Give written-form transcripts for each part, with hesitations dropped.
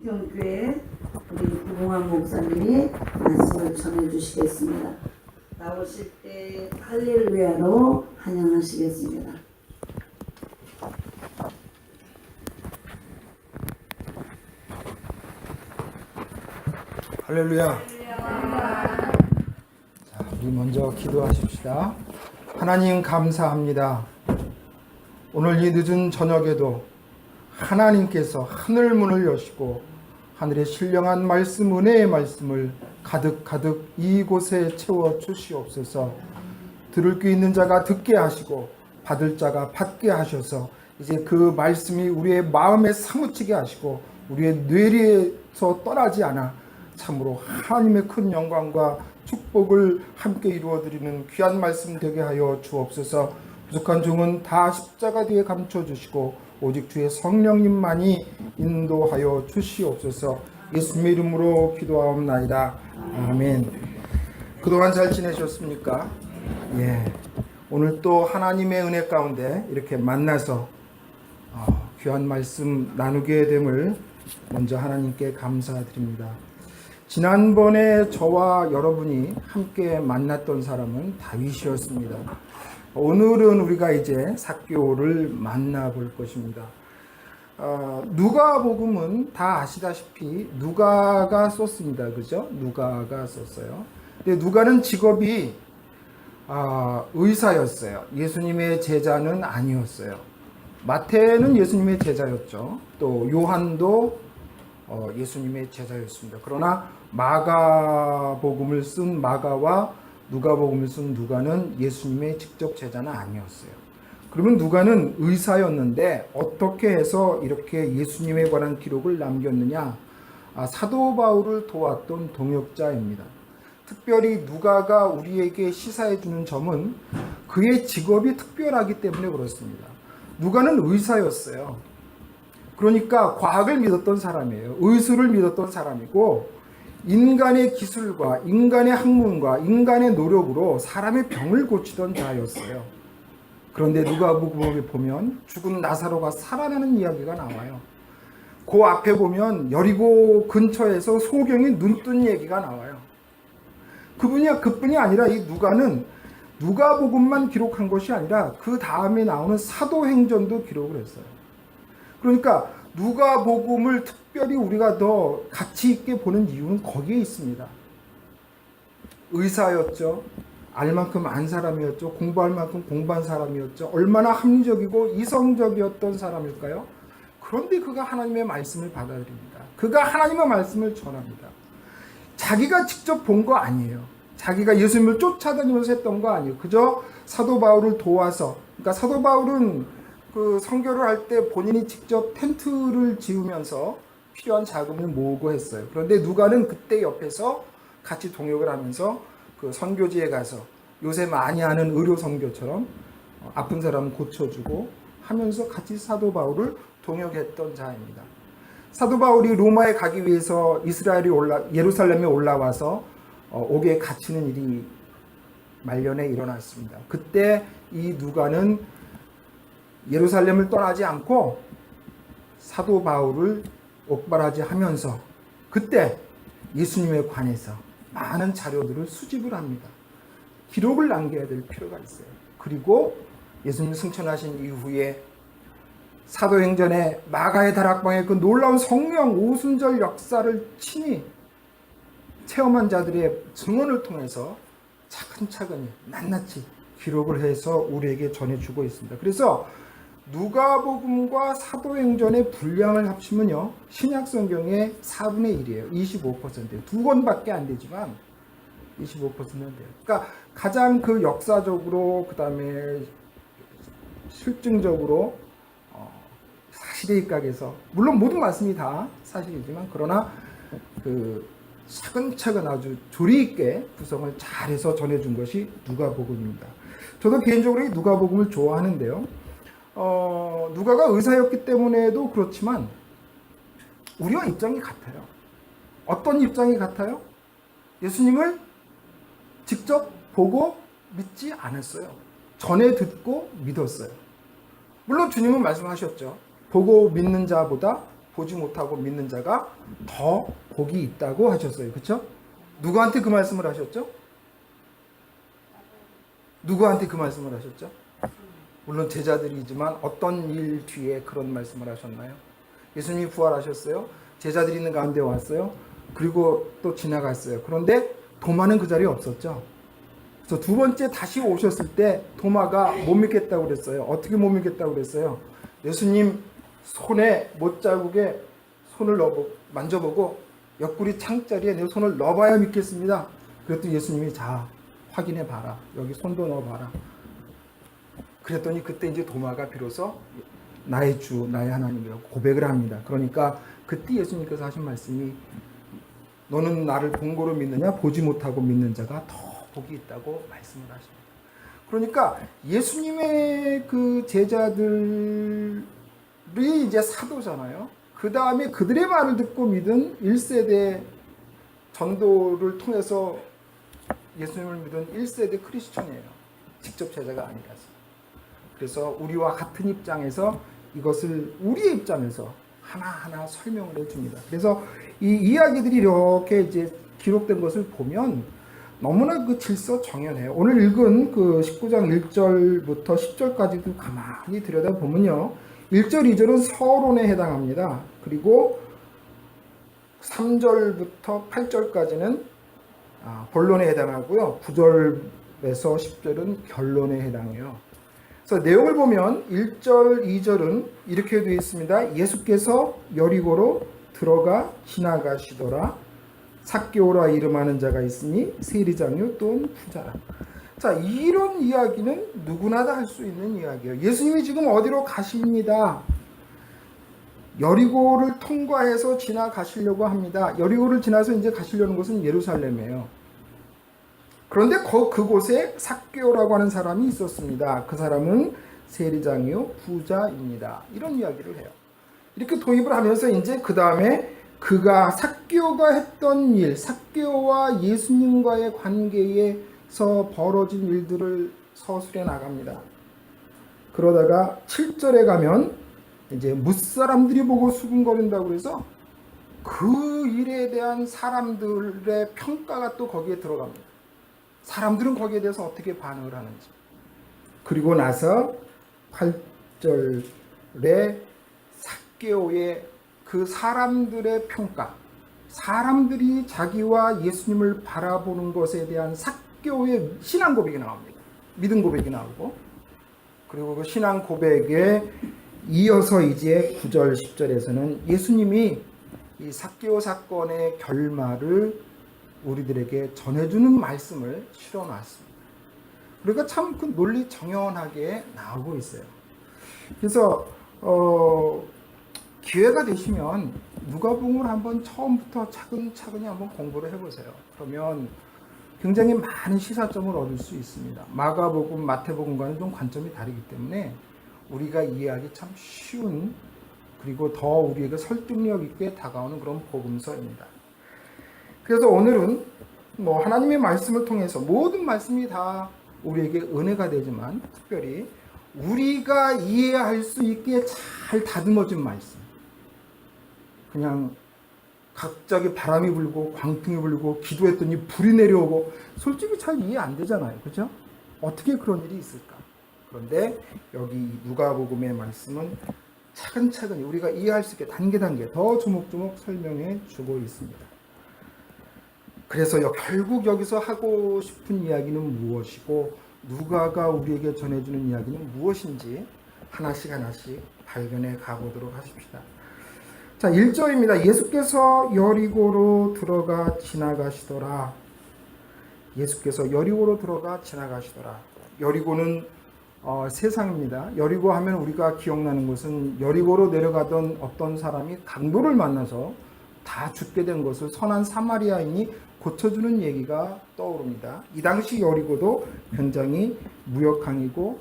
성평교회 우리 구봉환 목사님이 말씀을 전해주시겠습니다. 나오실 때 할렐루야로 환영하시겠습니다. 할렐루야. 자, 우리 먼저 기도하십시다. 하나님 감사합니다. 오늘 이 늦은 저녁에도 하나님께서 하늘 문을 여시고 하늘의 신령한 말씀, 은혜의 말씀을 가득 이곳에 채워 주시옵소서. 들을 귀 있는 자가 듣게 하시고 받을 자가 받게 하셔서 이제 그 말씀이 우리의 마음에 사무치게 하시고 우리의 뇌리에서 떠나지 않아 참으로 하나님의 큰 영광과 축복을 함께 이루어드리는 귀한 말씀 되게 하여 주옵소서. 부족한 종은 다 십자가 뒤에 감춰주시고 오직 주의 성령님만이 인도하여 주시옵소서. 예수님의 이름으로 기도하옵나이다. 아멘. 그동안 잘 지내셨습니까? 예. 오늘 또 하나님의 은혜 가운데 이렇게 만나서 귀한 말씀 나누게 됨을 먼저 하나님께 감사드립니다. 지난번에 저와 여러분이 함께 만났던 사람은 다윗이었습니다. 오늘은 우리가 이제 삭개오를 만나볼 것입니다. 누가복음은 다 아시다시피 누가가 썼습니다. 그죠? 누가가 썼어요. 근데 누가는 직업이 의사였어요. 예수님의 제자는 아니었어요. 마태는 예수님의 제자였죠. 또 요한도 예수님의 제자였습니다. 그러나 마가복음을 쓴 마가와 누가복음을 쓴 누가는 예수님의 직접 제자는 아니었어요. 그러면 누가는 의사였는데 어떻게 해서 이렇게 예수님에 관한 기록을 남겼느냐? 사도 바울을 도왔던 동역자입니다. 특별히 누가가 우리에게 시사해 주는 점은 그의 직업이 특별하기 때문에 그렇습니다. 누가는 의사였어요. 그러니까 과학을 믿었던 사람이에요. 의술을 믿었던 사람이고 인간의 기술과 인간의 학문과 인간의 노력으로 사람의 병을 고치던 자였어요. 그런데 누가복음에 보면 죽은 나사로가 살아나는 이야기가 나와요. 그 앞에 보면 여리고 근처에서 소경이 눈뜬 얘기가 나와요. 그뿐이 아니라 이 누가는 누가복음만 기록한 것이 아니라 그 다음에 나오는 사도행전도 기록을 했어요. 그러니까 누가복음을 특별히 우리가 더 가치 있게 보는 이유는 거기에 있습니다. 의사였죠. 알 만큼 안 사람이었죠. 공부할 만큼 공부한 사람이었죠. 얼마나 합리적이고 이성적이었던 사람일까요? 그런데 그가 하나님의 말씀을 받아들입니다. 그가 하나님의 말씀을 전합니다. 자기가 직접 본 거 아니에요. 자기가 예수님을 쫓아다니면서 했던 거 아니에요. 그저 사도 바울을 도와서. 그러니까 사도 바울은 그 선교를 할 때 본인이 직접 텐트를 지으면서 필요한 자금을 모으고 했어요. 그런데 누가는 그때 옆에서 같이 동역을 하면서 그 선교지에 가서 요새 많이 하는 의료 선교처럼 아픈 사람 고쳐주고 하면서 같이 사도 바울을 동역했던 자입니다. 사도 바울이 로마에 가기 위해서 예루살렘에 올라와서 옥에 갇히는 일이 말년에 일어났습니다. 그때 이 누가는 예루살렘을 떠나지 않고 사도 바울을 옥바라지 하면서 그때 예수님에 관해서 많은 자료들을 수집을 합니다. 기록을 남겨야 될 필요가 있어요. 그리고 예수님 승천하신 이후에 사도행전에 마가의 다락방의 그 놀라운 성령 오순절 역사를 친히 체험한 자들의 증언을 통해서 차근차근히 낱낱이 기록을 해서 우리에게 전해주고 있습니다. 그래서 누가복음과 사도행전의 분량을 합치면요 신약성경의 4분의 1이에요. 25%. 두 권밖에 안 되지만 25%는 돼요. 그러니까 가장 그 역사적으로 그 다음에 실증적으로 사실에 입각해서 물론 모든 말씀이 다 사실이지만 그러나 그 차근차근 아주 조리 있게 구성을 잘해서 전해준 것이 누가복음입니다. 저도 개인적으로 이 누가복음을 좋아하는데요. 누가가 의사였기 때문에도 그렇지만 우리와 입장이 같아요. 어떤 입장이 같아요? 예수님을 직접 보고 믿지 않았어요. 전에 듣고 믿었어요. 물론 주님은 말씀하셨죠. 보고 믿는 자보다 보지 못하고 믿는 자가 더 복이 있다고 하셨어요. 그렇죠? 누구한테 그 말씀을 하셨죠? 누구한테 그 말씀을 하셨죠? 물론 제자들이지만 어떤 일 뒤에 그런 말씀을 하셨나요? 예수님이 부활하셨어요. 제자들이 있는 가운데 왔어요. 그리고 또 지나갔어요. 그런데 도마는 그 자리에 없었죠. 그래서 두 번째 다시 오셨을 때 도마가 못 믿겠다고 그랬어요. 어떻게 못 믿겠다고 그랬어요? 예수님 손에 못자국에 손을 만져보고 옆구리 창자리에 내 손을 넣어봐야 믿겠습니다. 그랬더니 예수님이 자 확인해 봐라. 여기 손도 넣어봐라. 그랬더니 그때 이제 도마가 비로소 나의 주, 나의 하나님이라고 고백을 합니다. 그러니까 그때 예수님께서 하신 말씀이 너는 나를 본고로 믿느냐? 보지 못하고 믿는 자가 더 복이 있다고 말씀을 하십니다. 그러니까 예수님의 그 제자들이 이제 사도잖아요. 그 다음에 그들의 말을 듣고 믿은 1세대 전도를 통해서 예수님을 믿은 1세대 크리스천이에요. 직접 제자가 아니라서. 그래서 우리와 같은 입장에서 이것을 우리의 입장에서 하나하나 설명을 해줍니다. 그래서 이 이야기들이 이렇게 이제 기록된 것을 보면 너무나 그 질서 정연해요. 오늘 읽은 그 19장 1절부터 10절까지도 가만히 들여다보면요. 1절, 2절은 서론에 해당합니다. 그리고 3절부터 8절까지는 본론에 해당하고요. 9절에서 10절은 결론에 해당해요. 그래서 내용을 보면 1절, 2절은 이렇게 되어 있습니다. 예수께서 여리고로 들어가 지나가시더라. 삭개오라 이름하는 자가 있으니 세리장요 또는 부자라. 자, 이런 이야기는 누구나 다 할 수 있는 이야기예요. 예수님이 지금 어디로 가십니다. 여리고를 통과해서 지나가시려고 합니다. 여리고를 지나서 이제 가시려는 곳은 예루살렘이에요. 그런데 그곳에 삭개오라고 하는 사람이 있었습니다. 그 사람은 세리장이요 부자입니다. 이런 이야기를 해요. 이렇게 도입을 하면서 이제 그 다음에 그가 삭개오가 했던 일, 삭개오와 예수님과의 관계에서 벌어진 일들을 서술해 나갑니다. 그러다가 7절에 가면 이제 무사람들이 보고 수군거린다고 그래서 그 일에 대한 사람들의 평가가 또 거기에 들어갑니다. 사람들은 거기에 대해서 어떻게 반응을 하는지. 그리고 나서 8절에 삭개오의 그 사람들의 평가, 사람들이 자기와 예수님을 바라보는 것에 대한 삭개오의 신앙 고백이 나옵니다. 믿음 고백이 나오고, 그리고 그 신앙 고백에 이어서 이제 9절, 10절에서는 예수님이 이 삭개오 사건의 결말을 우리들에게 전해주는 말씀을 실어놨습니다. 그러니까 참 그 논리 정연하게 나오고 있어요. 그래서 기회가 되시면 누가복음을 한번 처음부터 차근차근히 한번 공부를 해보세요. 그러면 굉장히 많은 시사점을 얻을 수 있습니다. 마가복음, 마태복음과는 좀 관점이 다르기 때문에 우리가 이해하기 참 쉬운, 그리고 더 우리에게 설득력 있게 다가오는 그런 복음서입니다. 그래서 오늘은 하나님의 말씀을 통해서 모든 말씀이 다 우리에게 은혜가 되지만 특별히 우리가 이해할 수 있게 잘 다듬어진 말씀. 그냥 갑자기 바람이 불고 광풍이 불고 기도했더니 불이 내려오고 솔직히 잘 이해 안 되잖아요. 그죠? 어떻게 그런 일이 있을까? 그런데 여기 누가복음의 말씀은 차근차근히 우리가 이해할 수 있게 단계 더 조목조목 설명해 주고 있습니다. 그래서 결국 여기서 하고 싶은 이야기는 무엇이고 누가가 우리에게 전해주는 이야기는 무엇인지 하나씩 발견해 가보도록 하십시다. 자, 1절입니다. 예수께서 여리고로 들어가 지나가시더라. 예수께서 여리고로 들어가 지나가시더라. 여리고는 세상입니다. 여리고 하면 우리가 기억나는 것은 여리고로 내려가던 어떤 사람이 강도를 만나서 다 죽게 된 것을 선한 사마리아인이 고쳐주는 얘기가 떠오릅니다. 이 당시 여리고도 굉장히 무역항이고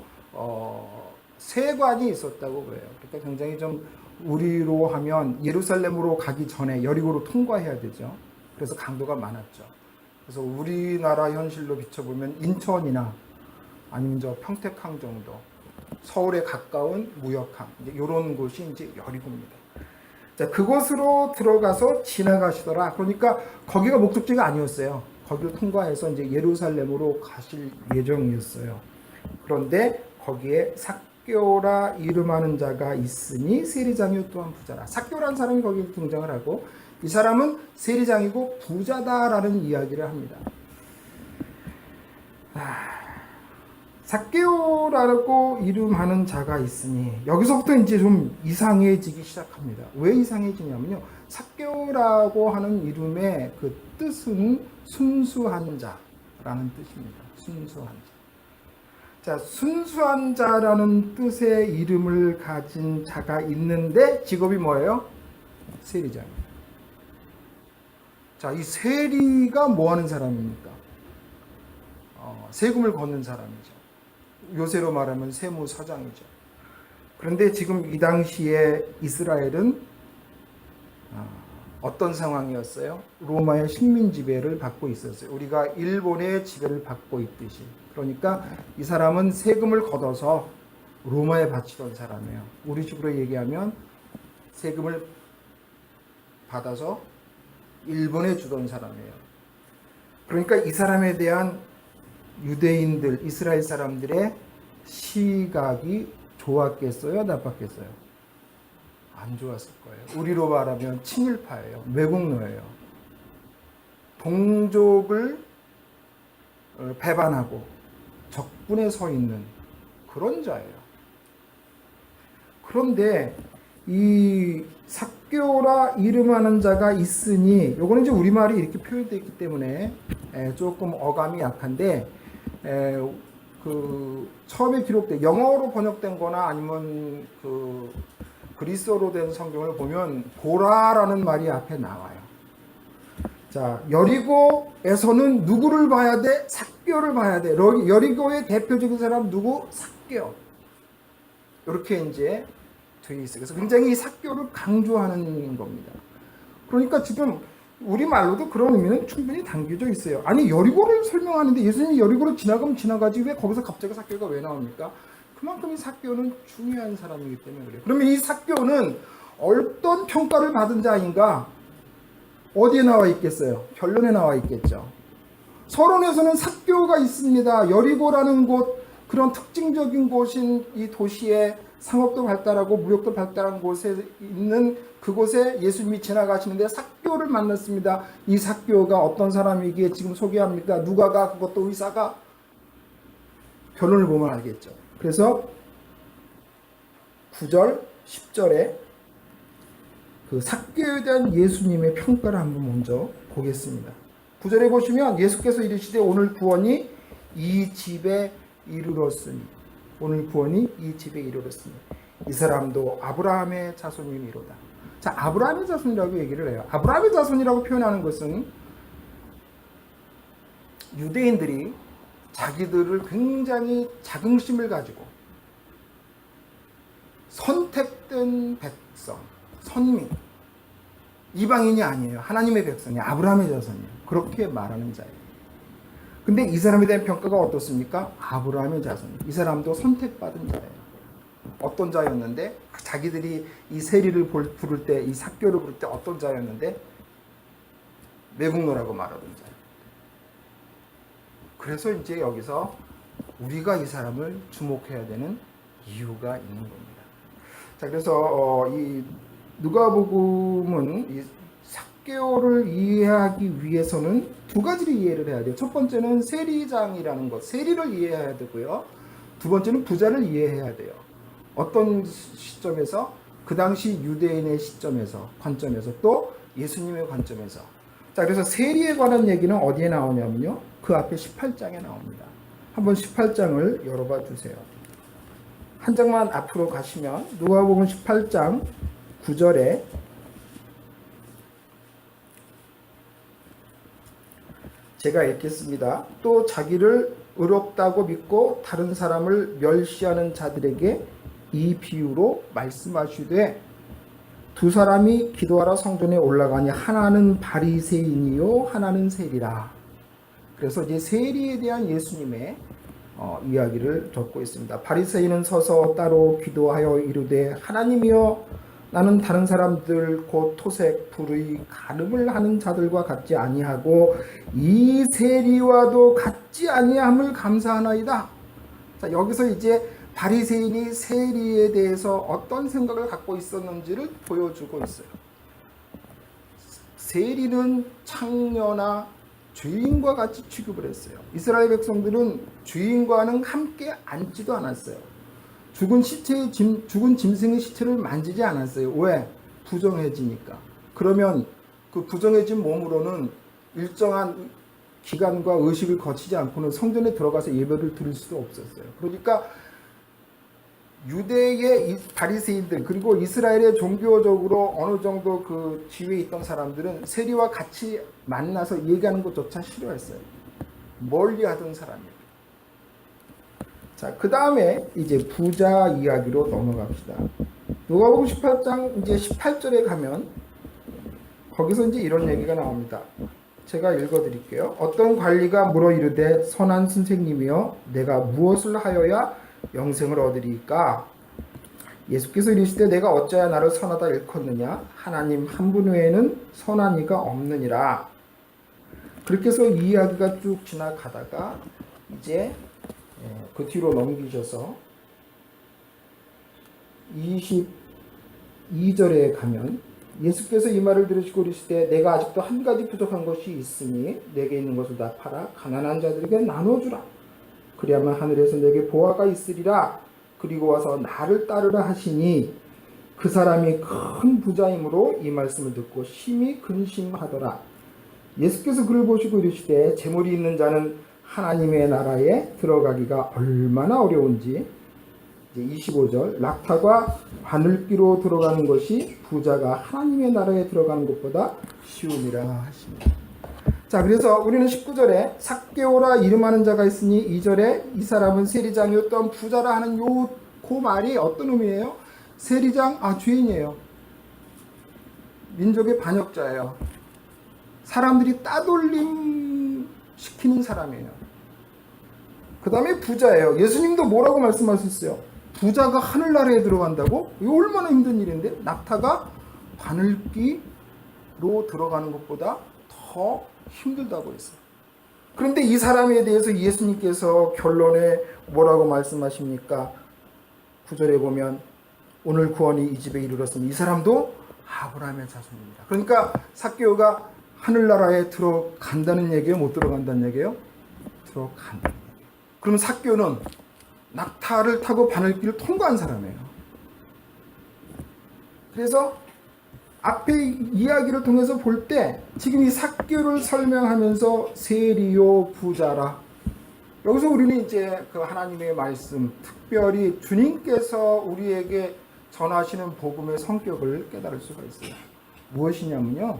세관이 있었다고 그래요. 그러니까 굉장히 좀 우리로 하면 예루살렘으로 가기 전에 여리고로 통과해야 되죠. 그래서 강도가 많았죠. 그래서 우리나라 현실로 비춰보면 인천이나 아니면 저 평택항 정도, 서울에 가까운 무역항, 이런 곳이 이제 여리고입니다. 자, 그곳으로 들어가서 지나가시더라. 그러니까 거기가 목적지가 아니었어요. 거기를 통과해서 이제 예루살렘으로 가실 예정이었어요. 그런데 거기에 삭개오라 이름하는 자가 있으니 세리장이요 또한 부자라. 삭개오라는 사람이 거기에 등장을 하고 이 사람은 세리장이고 부자다라는 이야기를 합니다. 삭개오라고 이름하는 자가 있으니 여기서부터 이제 좀 이상해지기 시작합니다. 왜 이상해지냐면요. 삭개오라고 하는 이름의 그 뜻은 순수한 자라는 뜻입니다. 순수한 자. 자, 순수한 자라는 뜻의 이름을 가진 자가 있는데 직업이 뭐예요? 세리장이에요. 자, 이 세리가 뭐 하는 사람입니까? 세금을 걷는 사람이죠. 요새로 말하면 세무사장이죠. 그런데 지금 이 당시에 이스라엘은 어떤 상황이었어요? 로마의 식민 지배를 받고 있었어요. 우리가 일본의 지배를 받고 있듯이. 그러니까 이 사람은 세금을 걷어서 로마에 바치던 사람이에요. 우리 식으로 얘기하면 세금을 받아서 일본에 주던 사람이에요. 그러니까 이 사람에 대한 유대인들, 이스라엘 사람들의 시각이 좋았겠어요? 나빴겠어요? 안 좋았을 거예요. 우리로 말하면 친일파예요. 매국노예요. 동족을 배반하고 적군에 서 있는 그런 자예요. 그런데 이 삭개오라 이름하는 자가 있으니 요거는 이제 우리말이 이렇게 표현되어 있기 때문에 조금 어감이 약한데 그 처음에 기록된 영어로 번역된 거나 아니면 그 그리스어로 된 성경을 보면 보라라는 말이 앞에 나와요. 자, 여리고에서는 누구를 봐야 돼? 삭개오를 봐야 돼. 여리고의 대표적인 사람 누구? 삭개오. 이렇게 이제 되어 있어요. 그래서 굉장히 이 삭개오를 강조하는 겁니다. 그러니까 지금 우리말로도 그런 의미는 충분히 담겨져 있어요. 아니, 여리고를 설명하는데 예수님이 여리고를 지나가면 지나가지 왜 거기서 갑자기 삭개오가 왜 나옵니까? 그만큼 이 삭개오는 중요한 사람이기 때문에 그래요. 그러면 이 삭개오는 어떤 평가를 받은 자인가? 어디에 나와 있겠어요? 결론에 나와 있겠죠. 서론에서는 삭개오가 있습니다. 여리고라는 곳, 그런 특징적인 곳인 이 도시에 상업도 발달하고 무역도 발달한 곳에 있는 그곳에 예수님이 지나가시는데 삭개오를 만났습니다. 이 삭개오가 어떤 사람이기에 지금 소개합니까? 누가가? 그것도 의사가? 결론을 보면 알겠죠. 그래서 9절, 10절에 그 삭개오에 대한 예수님의 평가를 한번 먼저 보겠습니다. 9절에 보시면 예수께서 이르시되 오늘 구원이 이 집에 이르렀으니 오늘 구원이 이 집에 이르렀으니 이 사람도 아브라함의 자손이미로다. 자, 아브라함의 자손이라고 얘기를 해요. 아브라함의 자손이라고 표현하는 것은 유대인들이 자기들을 굉장히 자긍심을 가지고 선택된 백성, 선민, 이방인이 아니에요. 하나님의 백성이 아브라함의 자손이에요. 그렇게 말하는 자예요. 근데 이 사람에 대한 평가가 어떻습니까? 아브라함의 자손. 이 사람도 선택받은 자예요. 어떤 자였는데 자기들이 이 세리를 부를 때, 이 삭개오를 부를 때 어떤 자였는데 매국노라고 말하던 자예요. 그래서 이제 여기서 우리가 이 사람을 주목해야 되는 이유가 있는 겁니다. 자, 그래서 이 누가복음은 이 삭개오를 이해하기 위해서는 두 가지를 이해를 해야 돼요. 첫 번째는 세리장이라는 것, 세리를 이해해야 되고요. 두 번째는 부자를 이해해야 돼요. 어떤 시점에서? 그 당시 유대인의 시점에서, 관점에서, 또 예수님의 관점에서. 자, 그래서 세리에 관한 얘기는 어디에 나오냐면요. 그 앞에 18장에 나옵니다. 한번 18장을 열어봐 주세요. 한 장만 앞으로 가시면 누가복음 18장 9절에 제가 읽겠습니다. 또 자기를 의롭다고 믿고 다른 사람을 멸시하는 자들에게 이 비유로 말씀하시되 두 사람이 기도하러 성전에 올라가니 하나는 바리새인이요 하나는 세리라. 그래서 이제 세리에 대한 예수님의 이야기를 적고 있습니다. 바리새인은 서서 따로 기도하여 이르되 하나님이여 나는 다른 사람들 곧 토색 불의 간음을 하는 자들과 같지 아니하고 이 세리와도 같지 아니함을 감사하나이다. 자, 여기서 이제 바리새인이 세리에 대해서 어떤 생각을 갖고 있었는지를 보여주고 있어요. 세리는 창녀나 죄인과 같이 취급을 했어요. 이스라엘 백성들은 죄인과는 함께 앉지도 않았어요. 죽은 짐승의 시체를 만지지 않았어요. 왜? 부정해지니까. 그러면 그 부정해진 몸으로는 일정한 기간과 의식을 거치지 않고는 성전에 들어가서 예배를 드릴 수도 없었어요. 그러니까 유대의 바리새인들 그리고 이스라엘의 종교적으로 어느 정도 그 지위에 있던 사람들은 세리와 같이 만나서 얘기하는 것조차 싫어했어요. 멀리하던 사람이에요. 자, 그 다음에 이제 부자 이야기로 넘어갑시다. 누가복음 18장 이제 18절에 가면 거기서 이제 이런 얘기가 나옵니다. 제가 읽어드릴게요. 어떤 관리가 물어 이르되 선한 선생님이여 내가 무엇을 하여야 영생을 얻으리까? 예수께서 이르시되 내가 어찌하여 나를 선하다 일컫느냐? 하나님 한 분 외에는 선한 이가 없느니라. 그렇게 해서 이 이야기가 쭉 지나가다가 이제 그 뒤로 넘기셔서 22절에 가면 예수께서 이 말을 들으시고 이르시되 내가 아직도 한 가지 부족한 것이 있으니 내게 있는 것을 다 팔아 가난한 자들에게 나눠주라. 그리하면 하늘에서 내게 보화가 있으리라. 그리고 와서 나를 따르라 하시니 그 사람이 큰 부자이므로 이 말씀을 듣고 심히 근심하더라. 예수께서 그를 보시고 이르시되 재물이 있는 자는 하나님의 나라에 들어가기가 얼마나 어려운지. 이제 25절 낙타가 바늘귀로 들어가는 것이 부자가 하나님의 나라에 들어가는 것보다 쉬움이라 하십니다. 자, 그래서 우리는 19절에 삭개오라 이름하는 자가 있으니 2절에 이 사람은 세리장이었던 부자라 하는 그 말이 어떤 의미예요? 세리장, 죄인이에요. 민족의 반역자예요. 사람들이 따돌림 시키는 사람이에요. 그 다음에 부자예요. 예수님도 뭐라고 말씀하셨어요? 부자가 하늘나라에 들어간다고? 이거 얼마나 힘든 일인데? 낙타가 바늘귀로 들어가는 것보다 더 힘들다고 했어요. 그런데 이 사람에 대해서 예수님께서 결론에 뭐라고 말씀하십니까? 9절에 보면 오늘 구원이 이 집에 이르렀으니 이 사람도 아브라함의 자손입니다. 그러니까 삭개오가 하늘나라에 들어간다는 얘기예요? 못 들어간다는 얘기예요? 들어간다는 얘기예요. 그럼 삭개오는 낙타를 타고 바늘길을 통과한 사람이에요. 그래서 앞에 이야기를 통해서 볼 때 지금 이 삭개오를 설명하면서 세리요 부자라. 여기서 우리는 이제 그 하나님의 말씀, 특별히 주님께서 우리에게 전하시는 복음의 성격을 깨달을 수가 있어요. 무엇이냐면요.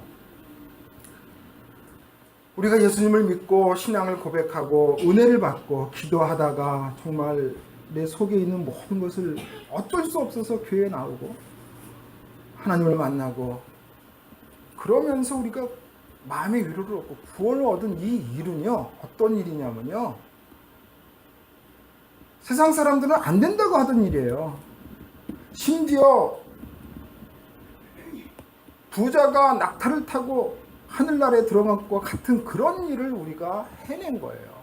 우리가 예수님을 믿고 신앙을 고백하고 은혜를 받고 기도하다가 정말 내 속에 있는 모든 것을 어쩔 수 없어서 교회에 나오고 하나님을 만나고 그러면서 우리가 마음의 위로를 얻고 구원을 얻은 이 일은요. 어떤 일이냐면요. 세상 사람들은 안 된다고 하던 일이에요. 심지어 부자가 낙타를 타고 하늘나라에 들어간 것과 같은 그런 일을 우리가 해낸 거예요.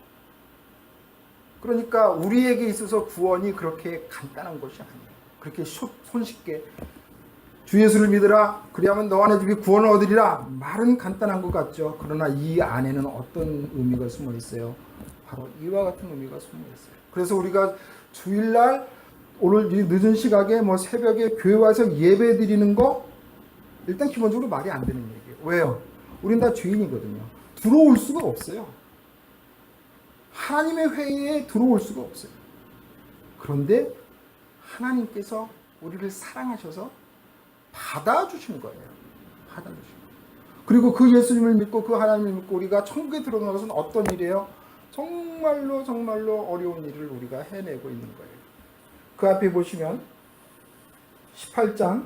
그러니까 우리에게 있어서 구원이 그렇게 간단한 것이 아니에요. 그렇게 손쉽게 주 예수를 믿으라 그리하면 너와 내 집이 구원을 얻으리라 말은 간단한 것 같죠. 그러나 이 안에는 어떤 의미가 숨어 있어요? 바로 이와 같은 의미가 숨어 있어요. 그래서 우리가 주일날 오늘 늦은 시각에 새벽에 교회 와서 예배 드리는 거 일단 기본적으로 말이 안 되는 얘기예요. 왜요? 우린 다 죄인이거든요. 들어올 수가 없어요. 하나님의 회의에 들어올 수가 없어요. 그런데 하나님께서 우리를 사랑하셔서 받아주신 거예요. 받아주신 거예요. 그리고 그 예수님을 믿고 그 하나님을 믿고 우리가 천국에 들어가는 것은 어떤 일이에요? 정말로 어려운 일을 우리가 해내고 있는 거예요. 그 앞에 보시면 18장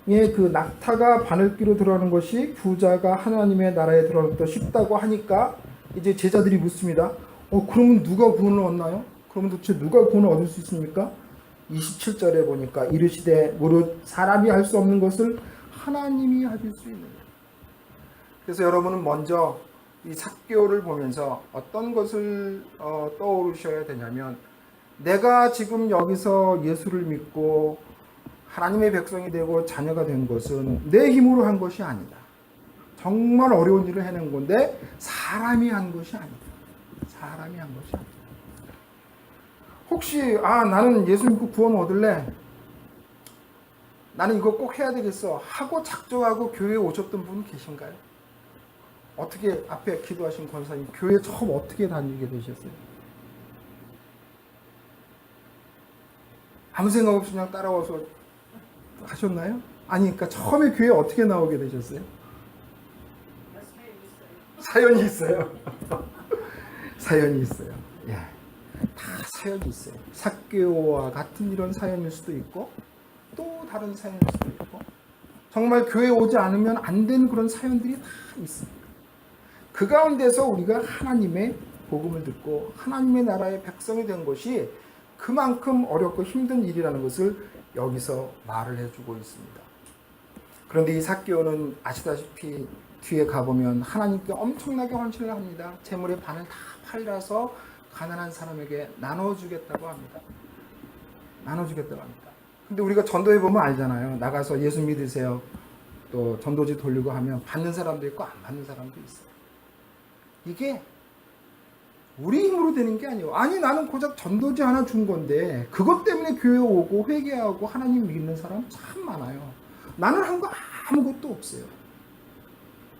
그 낙타가 바늘귀로 들어가는 것이 부자가 하나님의 나라에 들어가는 것도 쉽다고 하니까 이제 제자들이 묻습니다. 그러면 누가 구원을 얻나요? 그러면 도대체 누가 구원을 얻을 수 있습니까? 27절에 보니까 이르시되 무릇 사람이 할 수 없는 것을 하나님이 하실 수 있느니라. 그래서 여러분은 먼저 이 삭개오를 보면서 어떤 것을 떠오르셔야 되냐면, 내가 지금 여기서 예수를 믿고 하나님의 백성이 되고 자녀가 된 것은 내 힘으로 한 것이 아니다. 정말 어려운 일을 해낸 건데 사람이 한 것이 아니다. 사람이 한 것이 아니다. 혹시 나는 예수 믿고 구원 얻을래, 나는 이거 꼭 해야 되겠어 하고 작정하고 교회에 오셨던 분 계신가요? 어떻게 앞에 기도하신 권사님 교회 처음 어떻게 다니게 되셨어요? 아무 생각 없이 그냥 따라와서 하셨나요? 아니, 그러니까 처음에 교회 어떻게 나오게 되셨어요? 사연이 있어요. 사연이 있어요. 예, 다 사연이 있어요. 삭개오와 같은 이런 사연일 수도 있고 또 다른 사연일 수도 있고, 정말 교회 오지 않으면 안 되는 그런 사연들이 다 있습니다. 그 가운데서 우리가 하나님의 복음을 듣고 하나님의 나라의 백성이 된 것이 그만큼 어렵고 힘든 일이라는 것을 여기서 말을 해주고 있습니다. 그런데 이 삭개오는 아시다시피 뒤에 가보면 하나님께 엄청나게 헌신을 합니다. 재물의 반을 다 팔려서 가난한 사람에게 나눠주겠다고 합니다. 나눠주겠다고 합니다. 근데 우리가 전도해보면 알잖아요. 나가서 예수 믿으세요, 또 전도지 돌리고 하면 받는 사람도 있고 안 받는 사람도 있어요. 이게 우리 힘으로 되는 게 아니에요. 아니, 나는 고작 전도지 하나 준 건데 그것 때문에 교회 오고 회개하고 하나님 믿는 사람 참 많아요. 나는 한 거 아무것도 없어요.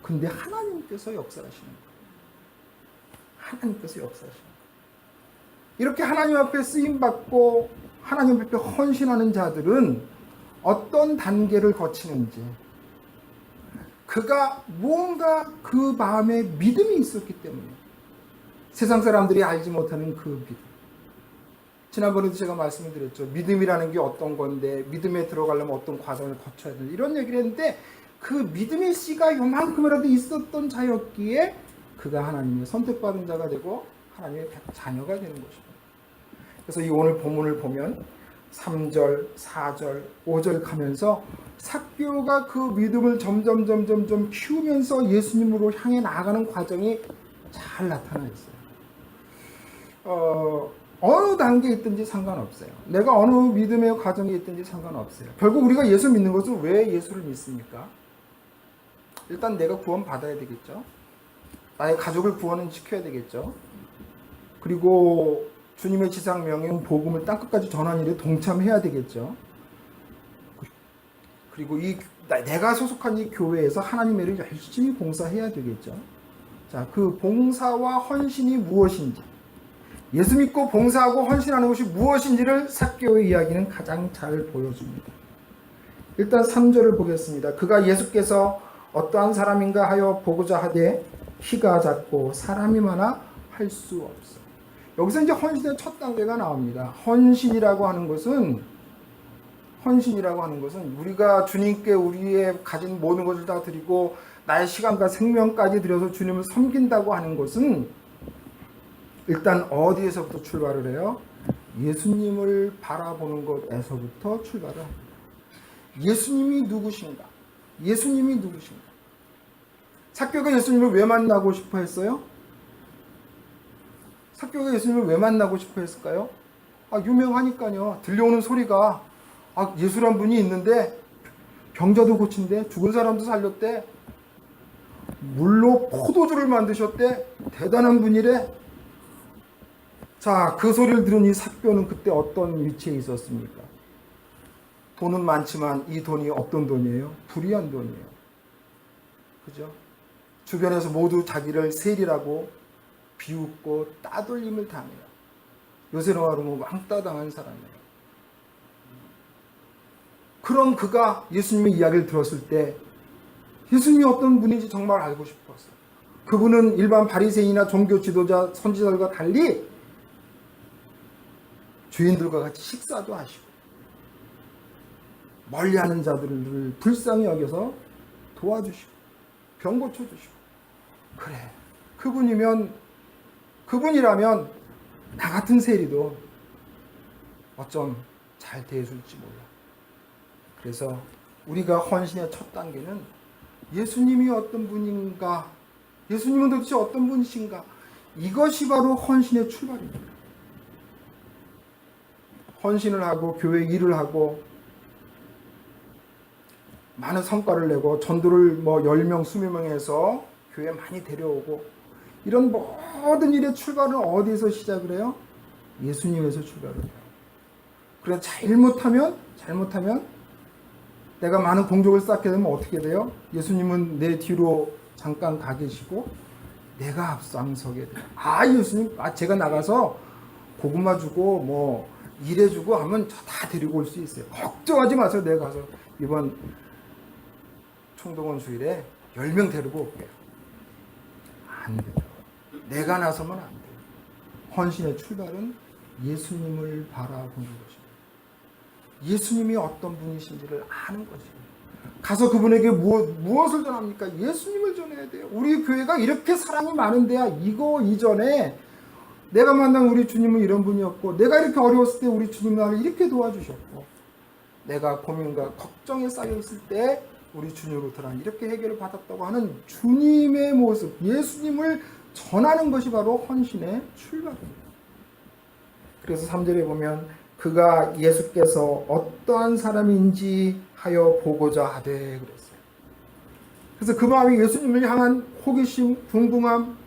근데 하나님께서 역사하시는 거예요. 하나님께서 역사하시는 거예요. 이렇게 하나님 앞에 쓰임받고 하나님 앞에 헌신하는 자들은 어떤 단계를 거치는지, 그가 무언가 그 마음에 믿음이 있었기 때문에 세상 사람들이 알지 못하는 그 믿음. 지난번에도 제가 말씀을 드렸죠. 믿음이라는 게 어떤 건데, 믿음에 들어가려면 어떤 과정을 거쳐야 되는지 이런 얘기를 했는데, 그 믿음의 씨가 요만큼이라도 있었던 자였기에 그가 하나님의 선택받은 자가 되고 하나님의 자녀가 되는 것입니다. 그래서 이 오늘 본문을 보면 3절, 4절, 5절 가면서 삭개오가 그 믿음을 점점 키우면서 예수님으로 향해 나아가는 과정이 잘 나타나 있어요. 어느 단계에 있든지 상관없어요. 내가 어느 믿음의 과정에 있든지 상관없어요. 결국 우리가 예수 믿는 것은 왜 예수를 믿습니까? 일단 내가 구원 받아야 되겠죠. 나의 가족을 구원은 시켜야 되겠죠. 그리고 주님의 지상 명령 복음을 땅끝까지 전하는 일에 동참해야 되겠죠. 그리고 내가 소속한 이 교회에서 하나님의 일을 열심히 봉사해야 되겠죠. 자, 그 봉사와 헌신이 무엇인지, 예수 믿고 봉사하고 헌신하는 것이 무엇인지를 삭개오의 이야기는 가장 잘 보여줍니다. 일단 3절을 보겠습니다. 그가 예수께서 어떠한 사람인가 하여 보고자 하되 키가 작고 사람이 많아 할 수 없어. 여기서 이제 헌신의 첫 단계가 나옵니다. 헌신이라고 하는 것은 우리가 주님께 우리의 가진 모든 것을 다 드리고 나의 시간과 생명까지 들여서 주님을 섬긴다고 하는 것은 일단 어디에서부터 출발을 해요? 예수님을 바라보는 것에서부터 출발을 합니다. 예수님이 누구신가? 삭개오가 예수님을 왜 만나고 싶어 했어요? 삭개오가 예수님을 왜 만나고 싶어 했을까요? 유명하니까요. 들려오는 소리가 예수란 분이 있는데 병자도 고친대, 죽은 사람도 살렸대, 물로 포도주를 만드셨대, 대단한 분이래. 자, 그 소리를 들은 이 삭개오는 그때 어떤 위치에 있었습니까? 돈은 많지만 이 돈이 어떤 돈이에요? 불의한 돈이에요. 그죠? 주변에서 모두 자기를 세리라고 비웃고 따돌림을 당해요. 요새로 말하면 왕따 당한 사람이에요. 그런 그가 예수님의 이야기를 들었을 때 예수님이 어떤 분인지 정말 알고 싶었어요. 그분은 일반 바리새인이나 종교 지도자, 선지자들과 달리 죄인들과 같이 식사도 하시고 멀리하는 자들을 불쌍히 여겨서 도와주시고 병 고쳐주시고, 그래, 그분이라면 나 같은 세리도 어쩜 잘 대해줄지 몰라. 그래서 우리가 헌신의 첫 단계는 예수님이 어떤 분인가, 예수님은 도대체 어떤 분이신가, 이것이 바로 헌신의 출발입니다. 헌신을 하고 교회 일을 하고 많은 성과를 내고 전도를 10명, 20명 해서 교회 많이 데려오고, 이런 모든 일의 출발은 어디서 시작을 해요? 예수님에서 출발을 해요. 그래서 잘못하면 내가 많은 공적을 쌓게 되면 어떻게 돼요? 예수님은 내 뒤로 잠깐 가 계시고 내가 앞장서게 돼요. 예수님, 제가 나가서 고구마 주고 일해주고 하면 저 다 데리고 올 수 있어요. 걱정하지 마세요. 내가 가서 이번 총동원 주일에 10명 데리고 올게요. 안 돼요. 내가 나서면 안 돼요. 헌신의 출발은 예수님을 바라보는 것입니다. 예수님이 어떤 분이신지를 아는 것입니다. 가서 그분에게 무엇을 전합니까? 예수님을 전해야 돼요. 우리 교회가 이렇게 사랑이 많은데야 이거 이전에 내가 만난 우리 주님은 이런 분이었고, 내가 이렇게 어려웠을 때 우리 주님은 나를 이렇게 도와주셨고, 내가 고민과 걱정에 쌓여있을 때 우리 주님으로부터 난 이렇게 해결을 받았다고 하는 주님의 모습, 예수님을 전하는 것이 바로 헌신의 출발입니다. 그래서 3절에 보면 그가 예수께서 어떠한 사람인지 하여 보고자 하되 그랬어요. 그래서 그 마음이 예수님을 향한 호기심, 궁금함,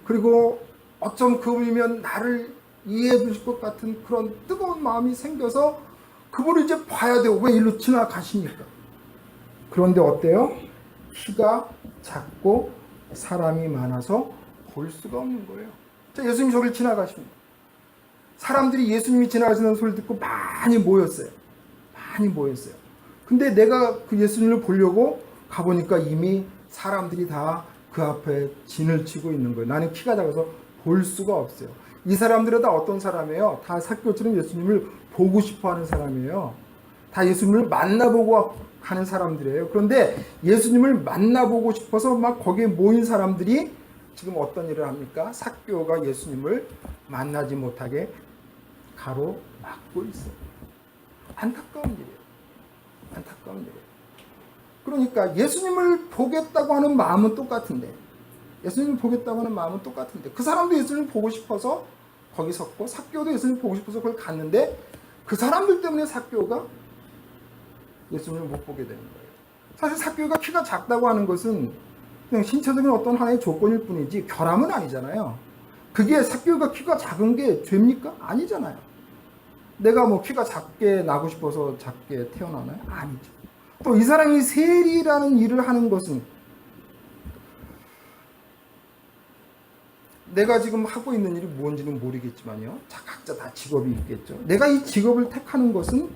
그리고 어쩜 그분이면 나를 이해해 주실 것 같은 그런 뜨거운 마음이 생겨서 그분을 이제 봐야 돼요. 왜 일로 지나가시니까. 그런데 어때요? 키가 작고 사람이 많아서 볼 수가 없는 거예요. 자, 예수님이 저길 지나가십니다. 사람들이 예수님이 지나가시는 소리를 듣고 많이 모였어요. 근데 내가 그 예수님을 보려고 가보니까 이미 사람들이 다 그 앞에 진을 치고 있는 거예요. 나는 키가 작아서 볼 수가 없어요. 이 사람들은 다 어떤 사람이에요? 다 삭개오처럼 예수님을 보고 싶어 하는 사람이에요. 다 예수님을 만나보고 하는 사람들이에요. 그런데 예수님을 만나보고 싶어서 막 거기에 모인 사람들이 지금 어떤 일을 합니까? 삭개오가 예수님을 만나지 못하게 가로막고 있어요. 안타까운 일이에요. 그러니까 예수님을 보겠다고 하는 마음은 똑같은데, 그 사람도 예수님을 보고 싶어서 거기 섰고, 삭개오도 예수님을 보고 싶어서 거기 갔는데, 그 사람들 때문에 삭개오가 예수님을 못 보게 되는 거예요. 사실 삭개오가 키가 작다고 하는 것은 그냥 신체적인 어떤 하나의 조건일 뿐이지 결함은 아니잖아요. 그게 삭개오가 키가 작은 게 죄입니까? 아니잖아요. 내가 키가 작게 나고 싶어서 작게 태어나나요? 아니죠. 또 이 사람이 세리라는 일을 하는 것은 내가 지금 하고 있는 일이 뭔지는 모르겠지만요. 각자 다 직업이 있겠죠. 내가 이 직업을 택하는 것은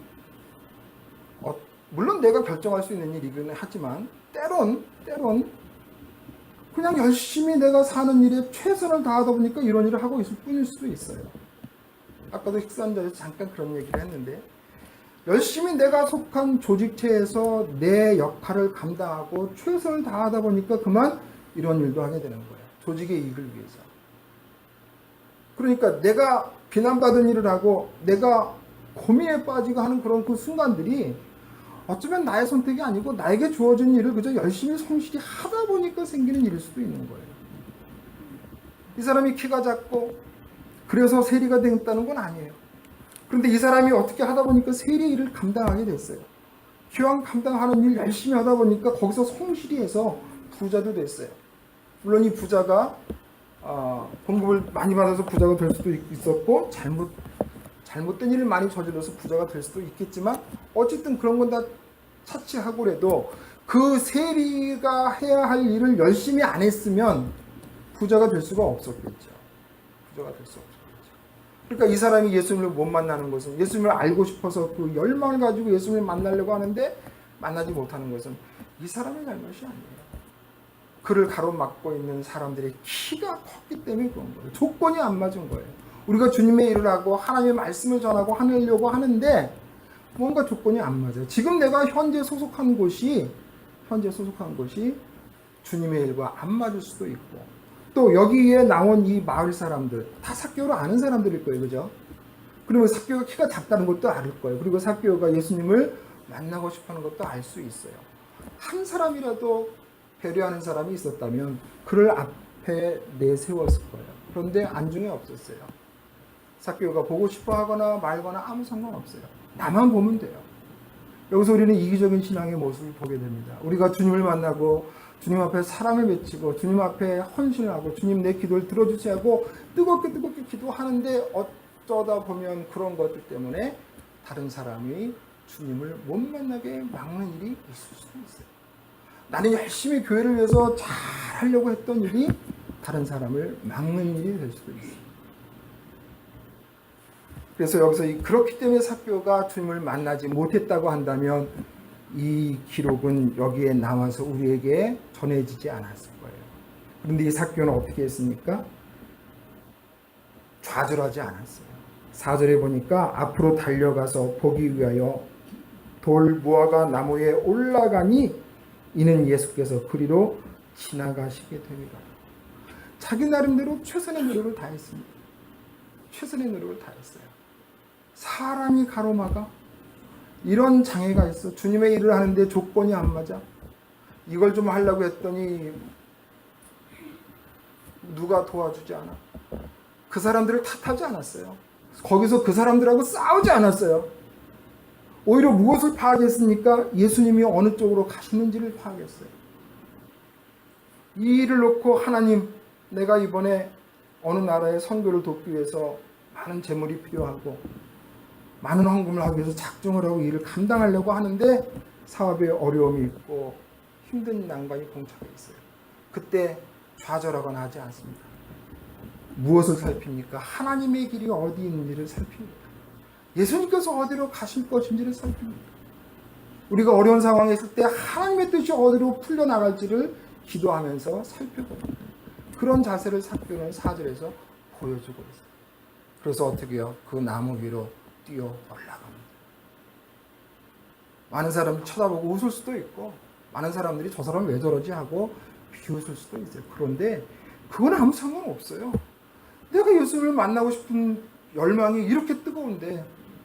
물론 내가 결정할 수 있는 일이긴 하지만 때론 그냥 열심히 내가 사는 일에 최선을 다하다 보니까 이런 일을 하고 있을 뿐일 수도 있어요. 아까도 식사한자에서 잠깐 그런 얘기를 했는데, 열심히 내가 속한 조직체에서 내 역할을 감당하고 최선을 다하다 보니까 그만 이런 일도 하게 되는 거예요. 조직의 이익을 위해서. 그러니까 내가 비난받은 일을 하고 내가 고민에 빠지고 하는 그런 그 순간들이 어쩌면 나의 선택이 아니고 나에게 주어진 일을 그저 열심히 성실히 하다 보니까 생기는 일일 수도 있는 거예요. 이 사람이 키가 작고 그래서 세리가 됐다는 건 아니에요. 그런데 이 사람이 어떻게 하다 보니까 세리 일을 감당하게 됐어요. 기왕 감당하는 일 열심히 하다 보니까 거기서 성실히 해서 부자도 됐어요. 물론 이 부자가 봉급을 많이 받아서 부자가 될 수도 있었고, 잘못된 일을 많이 저질러서 부자가 될 수도 있겠지만, 어쨌든 그런 건 다 차치하고라도 그 세리가 해야 할 일을 열심히 안 했으면 부자가 될 수가 없었겠죠. 그러니까 이 사람이 예수님을 못 만나는 것은, 예수님을 알고 싶어서 그 열망을 가지고 예수님을 만나려고 하는데 만나지 못하는 것은 이 사람의 잘못이 아니에요. 그를 가로막고 있는 사람들의 키가 컸기 때문에 그런 거예요. 조건이 안 맞은 거예요. 우리가 주님의 일을 하고 하나님의 말씀을 전하고 하려고 하는데 뭔가 조건이 안 맞아요. 지금 내가 현재 소속한 곳이 주님의 일과 안 맞을 수도 있고, 또 여기에 나온 이 마을 사람들 다 삭개오를 아는 사람들일 거예요. 그죠? 그리고 삭개오가 키가 작다는 것도 알 거예요. 그리고 삭개오가 예수님을 만나고 싶어하는 것도 알 수 있어요. 한 사람이라도 배려하는 사람이 있었다면 그를 앞에 내세웠을 거예요. 그런데 안중에 없었어요. 삭개오가 보고 싶어 하거나 말거나 아무 상관없어요. 나만 보면 돼요. 여기서 우리는 이기적인 신앙의 모습을 보게 됩니다. 우리가 주님을 만나고 주님 앞에 사랑을 맺히고 주님 앞에 헌신을 하고 주님 내 기도를 들어주세요 하고 뜨겁게 기도하는데 어쩌다 보면 그런 것들 때문에 다른 사람이 주님을 못 만나게 막는 일이 있을 수도 있어요. 나는 열심히 교회를 위해서 잘 하려고 했던 일이 다른 사람을 막는 일이 될 수도 있어요. 그래서 여기서 그렇기 때문에 삭개오가 주님을 만나지 못했다고 한다면 이 기록은 여기에 나와서 우리에게 전해지지 않았을 거예요. 그런데 이 삭개오는 어떻게 했습니까? 좌절하지 않았어요. 4절에 보니까 앞으로 달려가서 보기 위하여 돌 무화과 나무에 올라가니 이는 예수께서 그리로 지나가시게 됩니다. 자기 나름대로 최선의 노력을 다했습니다. 최선의 노력을 다했어요. 사람이 가로막아 이런 장애가 있어. 주님의 일을 하는데 조건이 안 맞아. 이걸 좀 하려고 했더니 누가 도와주지 않아. 그 사람들을 탓하지 않았어요. 거기서 그 사람들하고 싸우지 않았어요. 오히려 무엇을 파악했습니까? 예수님이 어느 쪽으로 가시는지를 파악했어요. 이 일을 놓고 하나님, 내가 이번에 어느 나라의 선교를 돕기 위해서 많은 재물이 필요하고 많은 헌금을 하기 위해서 작정을 하고 일을 감당하려고 하는데 사업에 어려움이 있고 힘든 난관이 봉착해 있어요. 그때 좌절하거나 하지 않습니다. 무엇을 살핍니까? 하나님의 길이 어디 있는지를 살핍니다. 예수님께서 어디로 가실 것인지를 살핍니다. 우리가 어려운 상황에 있을 때 하나님의 뜻이 어디로 풀려나갈지를 기도하면서 살펴봅니다. 그런 자세를 삭개오는 4절에서 보여주고 있어요. 그래서 어떻게 해요? 그 나무 위로 뛰어 올라갑니다. 많은 사람이 쳐다보고 웃을 수도 있고 많은 사람들이 저 사람 왜 저러지 하고 비웃을 수도 있어요. 그런데 그건 아무 상관없어요. 내가 예수님을 만나고 싶은 열망이 이렇게 뜨거운데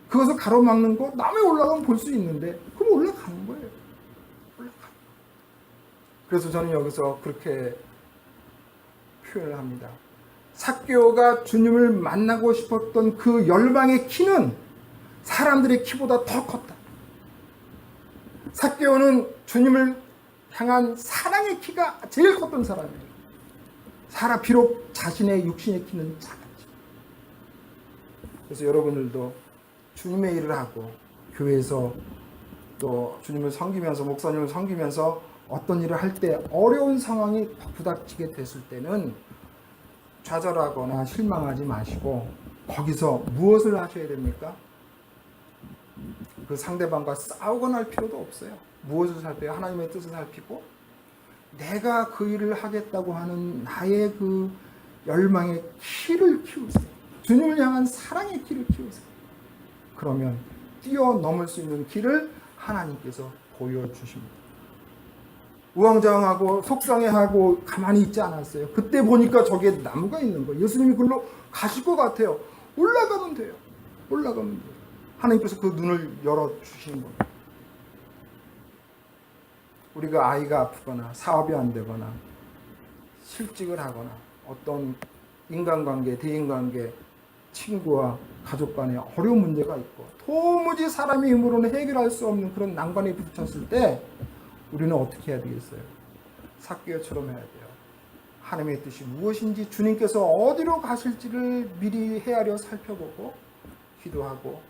그것을 가로막는 거 남의 올라가면 볼 수 있는데 그럼 올라가는 거예요. 올라가. 그래서 저는 여기서 그렇게 표현을 합니다. 삭개오가 주님을 만나고 싶었던 그 열망의 키는 사람들의 키보다 더 컸다. 삭개오는 주님을 향한 사랑의 키가 제일 컸던 사람이에요. 비록 자신의 육신의 키는 작았죠. 그래서 여러분들도 주님의 일을 하고 교회에서 또 주님을 섬기면서 목사님을 섬기면서 어떤 일을 할 때 어려운 상황이 부닥치게 됐을 때는 좌절하거나 실망하지 마시고 거기서 무엇을 하셔야 됩니까? 그 상대방과 싸우거나 할 필요도 없어요. 무엇을 살펴요? 하나님의 뜻을 살피고 내가 그 일을 하겠다고 하는 나의 그 열망의 키를 키우세요. 주님을 향한 사랑의 키를 키우세요. 그러면 뛰어넘을 수 있는 길을 하나님께서 보여주십니다. 우왕좌왕하고 속상해하고 가만히 있지 않았어요. 그때 보니까 저기에 나무가 있는 거예요. 예수님이 그걸로 가실 것 같아요. 올라가면 돼요. 올라가면 돼요. 하나님께서 그 눈을 열어주시는 거예요. 우리가 아이가 아프거나 사업이 안 되거나 실직을 하거나 어떤 인간관계, 대인관계, 친구와 가족 간에 어려운 문제가 있고 도무지 사람의 힘으로는 해결할 수 없는 그런 난관에 부딪혔을 때 우리는 어떻게 해야 되겠어요? 삭개오처럼 해야 돼요. 하나님의 뜻이 무엇인지 주님께서 어디로 가실지를 미리 헤아려 살펴보고 기도하고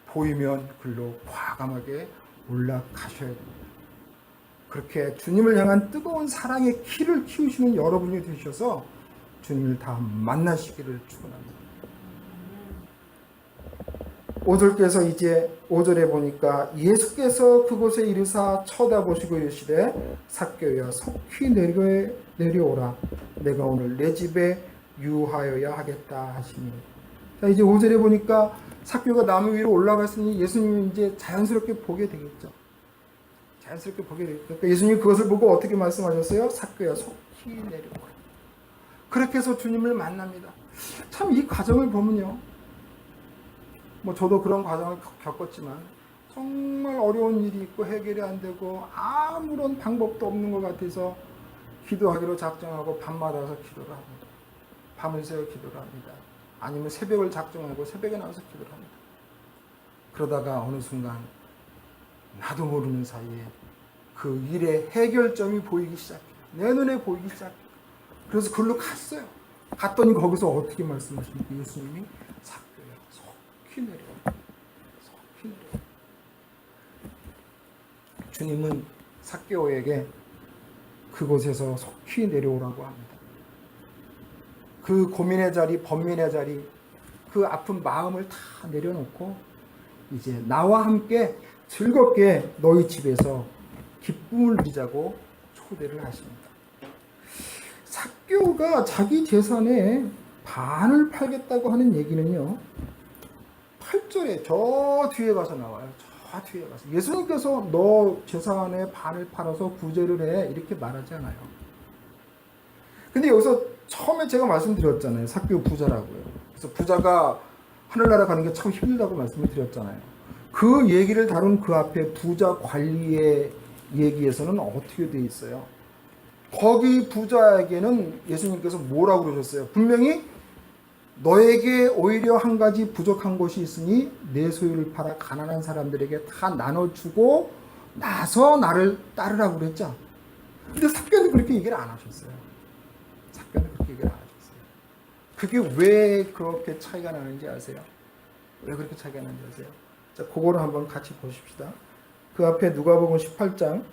보이면 글로 과감하게 올라가셔야 됩니다. 그렇게 주님을 향한 뜨거운 사랑의 키를 키우시는 여러분이 되셔서 주님을 다 만나시기를 축원합니다. 5절께서 이제 5절에 보니까 예수께서 그곳에 이르사 쳐다보시고 이르시되 삭개오야 속히 내려오라 내가 오늘 내 집에 유하여야 하겠다 하시니. 자 이제 5절에 보니까 삭개오가 나무 위로 올라갔으니 예수님이 이제 자연스럽게 보게 되겠죠. 자연스럽게 보게 되겠죠. 그러니까 예수님이 그것을 보고 어떻게 말씀하셨어요? 삭개오야 속히 내려오라. 그렇게 해서 주님을 만납니다. 참 이 과정을 보면요. 뭐 저도 그런 과정을 겪었지만 정말 어려운 일이 있고 해결이 안 되고 아무런 방법도 없는 것 같아서 기도하기로 작정하고 밤마다 와서 기도를 합니다. 밤을 새워 기도를 합니다. 아니면 새벽을 작정하고 새벽에 나와서 기도를 합니다. 그러다가 어느 순간 나도 모르는 사이에 그 일의 해결점이 보이기 시작해요. 내 눈에 보이기 시작해요. 그래서 그걸로 갔어요. 갔더니 거기서 어떻게 말씀하십니까? 예수님이 삭개오야, 속히 내려. 속히 내려. 주님은 삭개오에게 그곳에서 속히 내려오라고 합니다. 그 고민의 자리, 번민의 자리, 그 아픈 마음을 다 내려놓고 이제 나와 함께 즐겁게 너희 집에서 기쁨을 누리자고 초대를 하십니다. 삭개오가 자기 재산의 반을 팔겠다고 하는 얘기는요, 8절에 저 뒤에 가서 나와요. 저 뒤에 가서 예수님께서 너 재산의 반을 팔아서 구제를 해 이렇게 말하지 않아요. 근데 여기서 처음에 제가 말씀드렸잖아요. 삭개오 부자라고요. 그래서 부자가 하늘나라 가는 게 참 힘들다고 말씀을 드렸잖아요. 그 얘기를 다룬 그 앞에 부자 관리의 얘기에서는 어떻게 돼 있어요? 거기 부자에게는 예수님께서 뭐라고 그러셨어요? 분명히 너에게 오히려 한 가지 부족한 것이 있으니 내 소유를 팔아 가난한 사람들에게 다 나눠주고 나서 나를 따르라고 그랬죠. 근데 삭개오는 그렇게 얘기를 안 하셨어요. 삭개오는 그렇게 얘기를 안 하셨어요. 그게 왜 그렇게 차이가 나는지 아세요? 왜 그렇게 차이가 나는지 아세요? 자, 그거를 한번 같이 보십시다. 그 앞에 누가복음 18장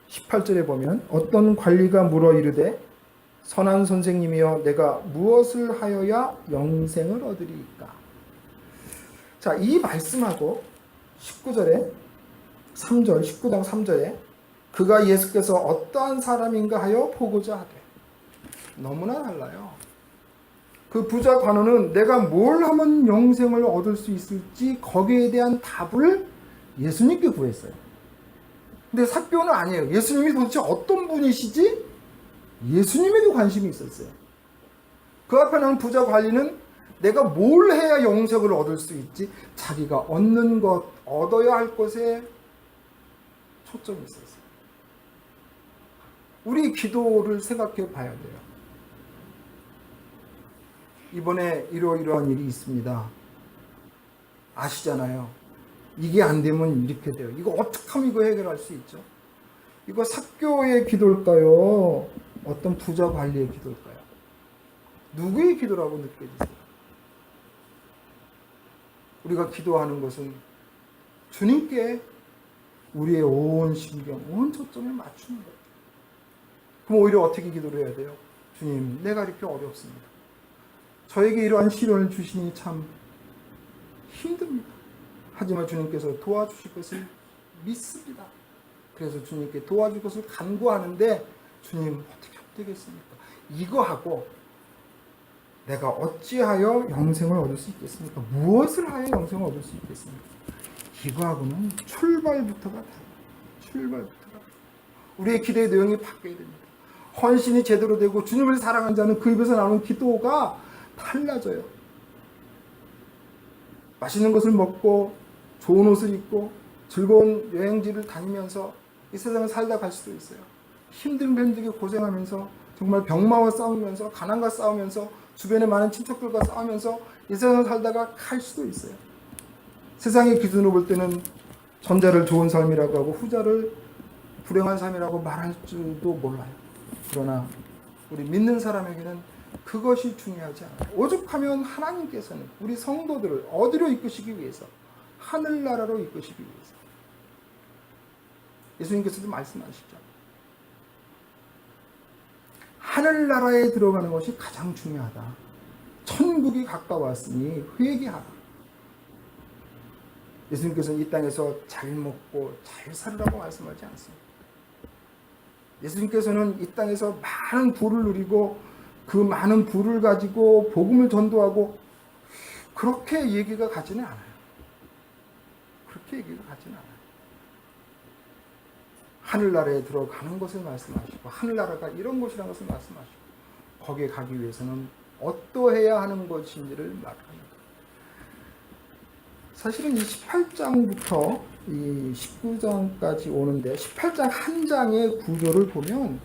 18절에 보면 어떤 관리가 물어 이르되 선한 선생님이여 내가 무엇을 하여야 영생을 얻으리이까. 자, 이 말씀하고 19절에 3절 19장 3절에 그가 예수께서 어떠한 사람인가 하여 보고자 하되, 너무나 달라요. 그 부자 관원은 내가 뭘 하면 영생을 얻을 수 있을지 거기에 대한 답을 예수님께 구했어요. 근데 삭개오는 아니에요. 예수님이 도대체 어떤 분이시지? 예수님에게 관심이 있었어요. 그 앞에 나온 부자 관리는 내가 뭘 해야 영생을 얻을 수 있지? 자기가 얻는 것, 얻어야 할 것에 초점이 있었어요. 우리 기도를 생각해 봐야 돼요. 이번에 이러이러한 일이 있습니다. 아시잖아요. 이게 안 되면 이렇게 돼요. 이거 어떻게 하면 이거 해결할 수 있죠? 이거 삭개오의 기도일까요? 어떤 부자 관리의 기도일까요? 누구의 기도라고 느껴지세요? 우리가 기도하는 것은 주님께 우리의 온 신경, 온 초점을 맞추는 거예요. 그럼 오히려 어떻게 기도를 해야 돼요? 주님, 내가 이렇게 어렵습니다. 저에게 이러한 시련을 주시니 참 힘듭니다. 하지만 주님께서 도와주실 것을 믿습니다. 그래서 주님께 도와줄 것을 간구하는데 주님 어떻게 되겠습니까? 이거 하고 내가 어찌하여 영생을 얻을 수 있겠습니까? 무엇을 하여 영생을 얻을 수 있겠습니까? 이거하고는 출발부터가 달라요. 출발부터가. 우리의 기도의 내용이 바뀌어야 됩니다. 헌신이 제대로 되고 주님을 사랑한 자는 그 입에서 나오는 기도가 달라져요. 맛있는 것을 먹고 좋은 옷을 입고 즐거운 여행지를 다니면서 이 세상을 살다 갈 수도 있어요. 힘들게 고생하면서 정말 병마와 싸우면서 가난과 싸우면서 주변에 많은 친척들과 싸우면서 이 세상을 살다가 갈 수도 있어요. 세상의 기준으로 볼 때는 전자를 좋은 삶이라고 하고 후자를 불행한 삶이라고 말할 줄도 몰라요. 그러나 우리 믿는 사람에게는 그것이 중요하지 않아요. 오죽하면 하나님께서는 우리 성도들을 어디로 이끄시기 위해서? 하늘나라로 이끄시기 위해서. 예수님께서도 말씀하시죠. 하늘나라에 들어가는 것이 가장 중요하다. 천국이 가까웠으니 회개하라. 예수님께서는 이 땅에서 잘 먹고 잘 살으라고 말씀하지 않습니다. 예수님께서는 이 땅에서 많은 부를 누리고 그 많은 부를 가지고 복음을 전도하고 그렇게 얘기가 가지는 않아요. 그렇게 얘기가 가지는 않아요. 하늘나라에 들어가는 것을 말씀하시고 하늘나라가 이런 곳이라는 것을 말씀하시고 거기에 가기 위해서는 어떠해야 하는 것인지를 말합니다. 사실은 이 18장부터 이 19장까지 오는데 18장 한 장의 구조를 보면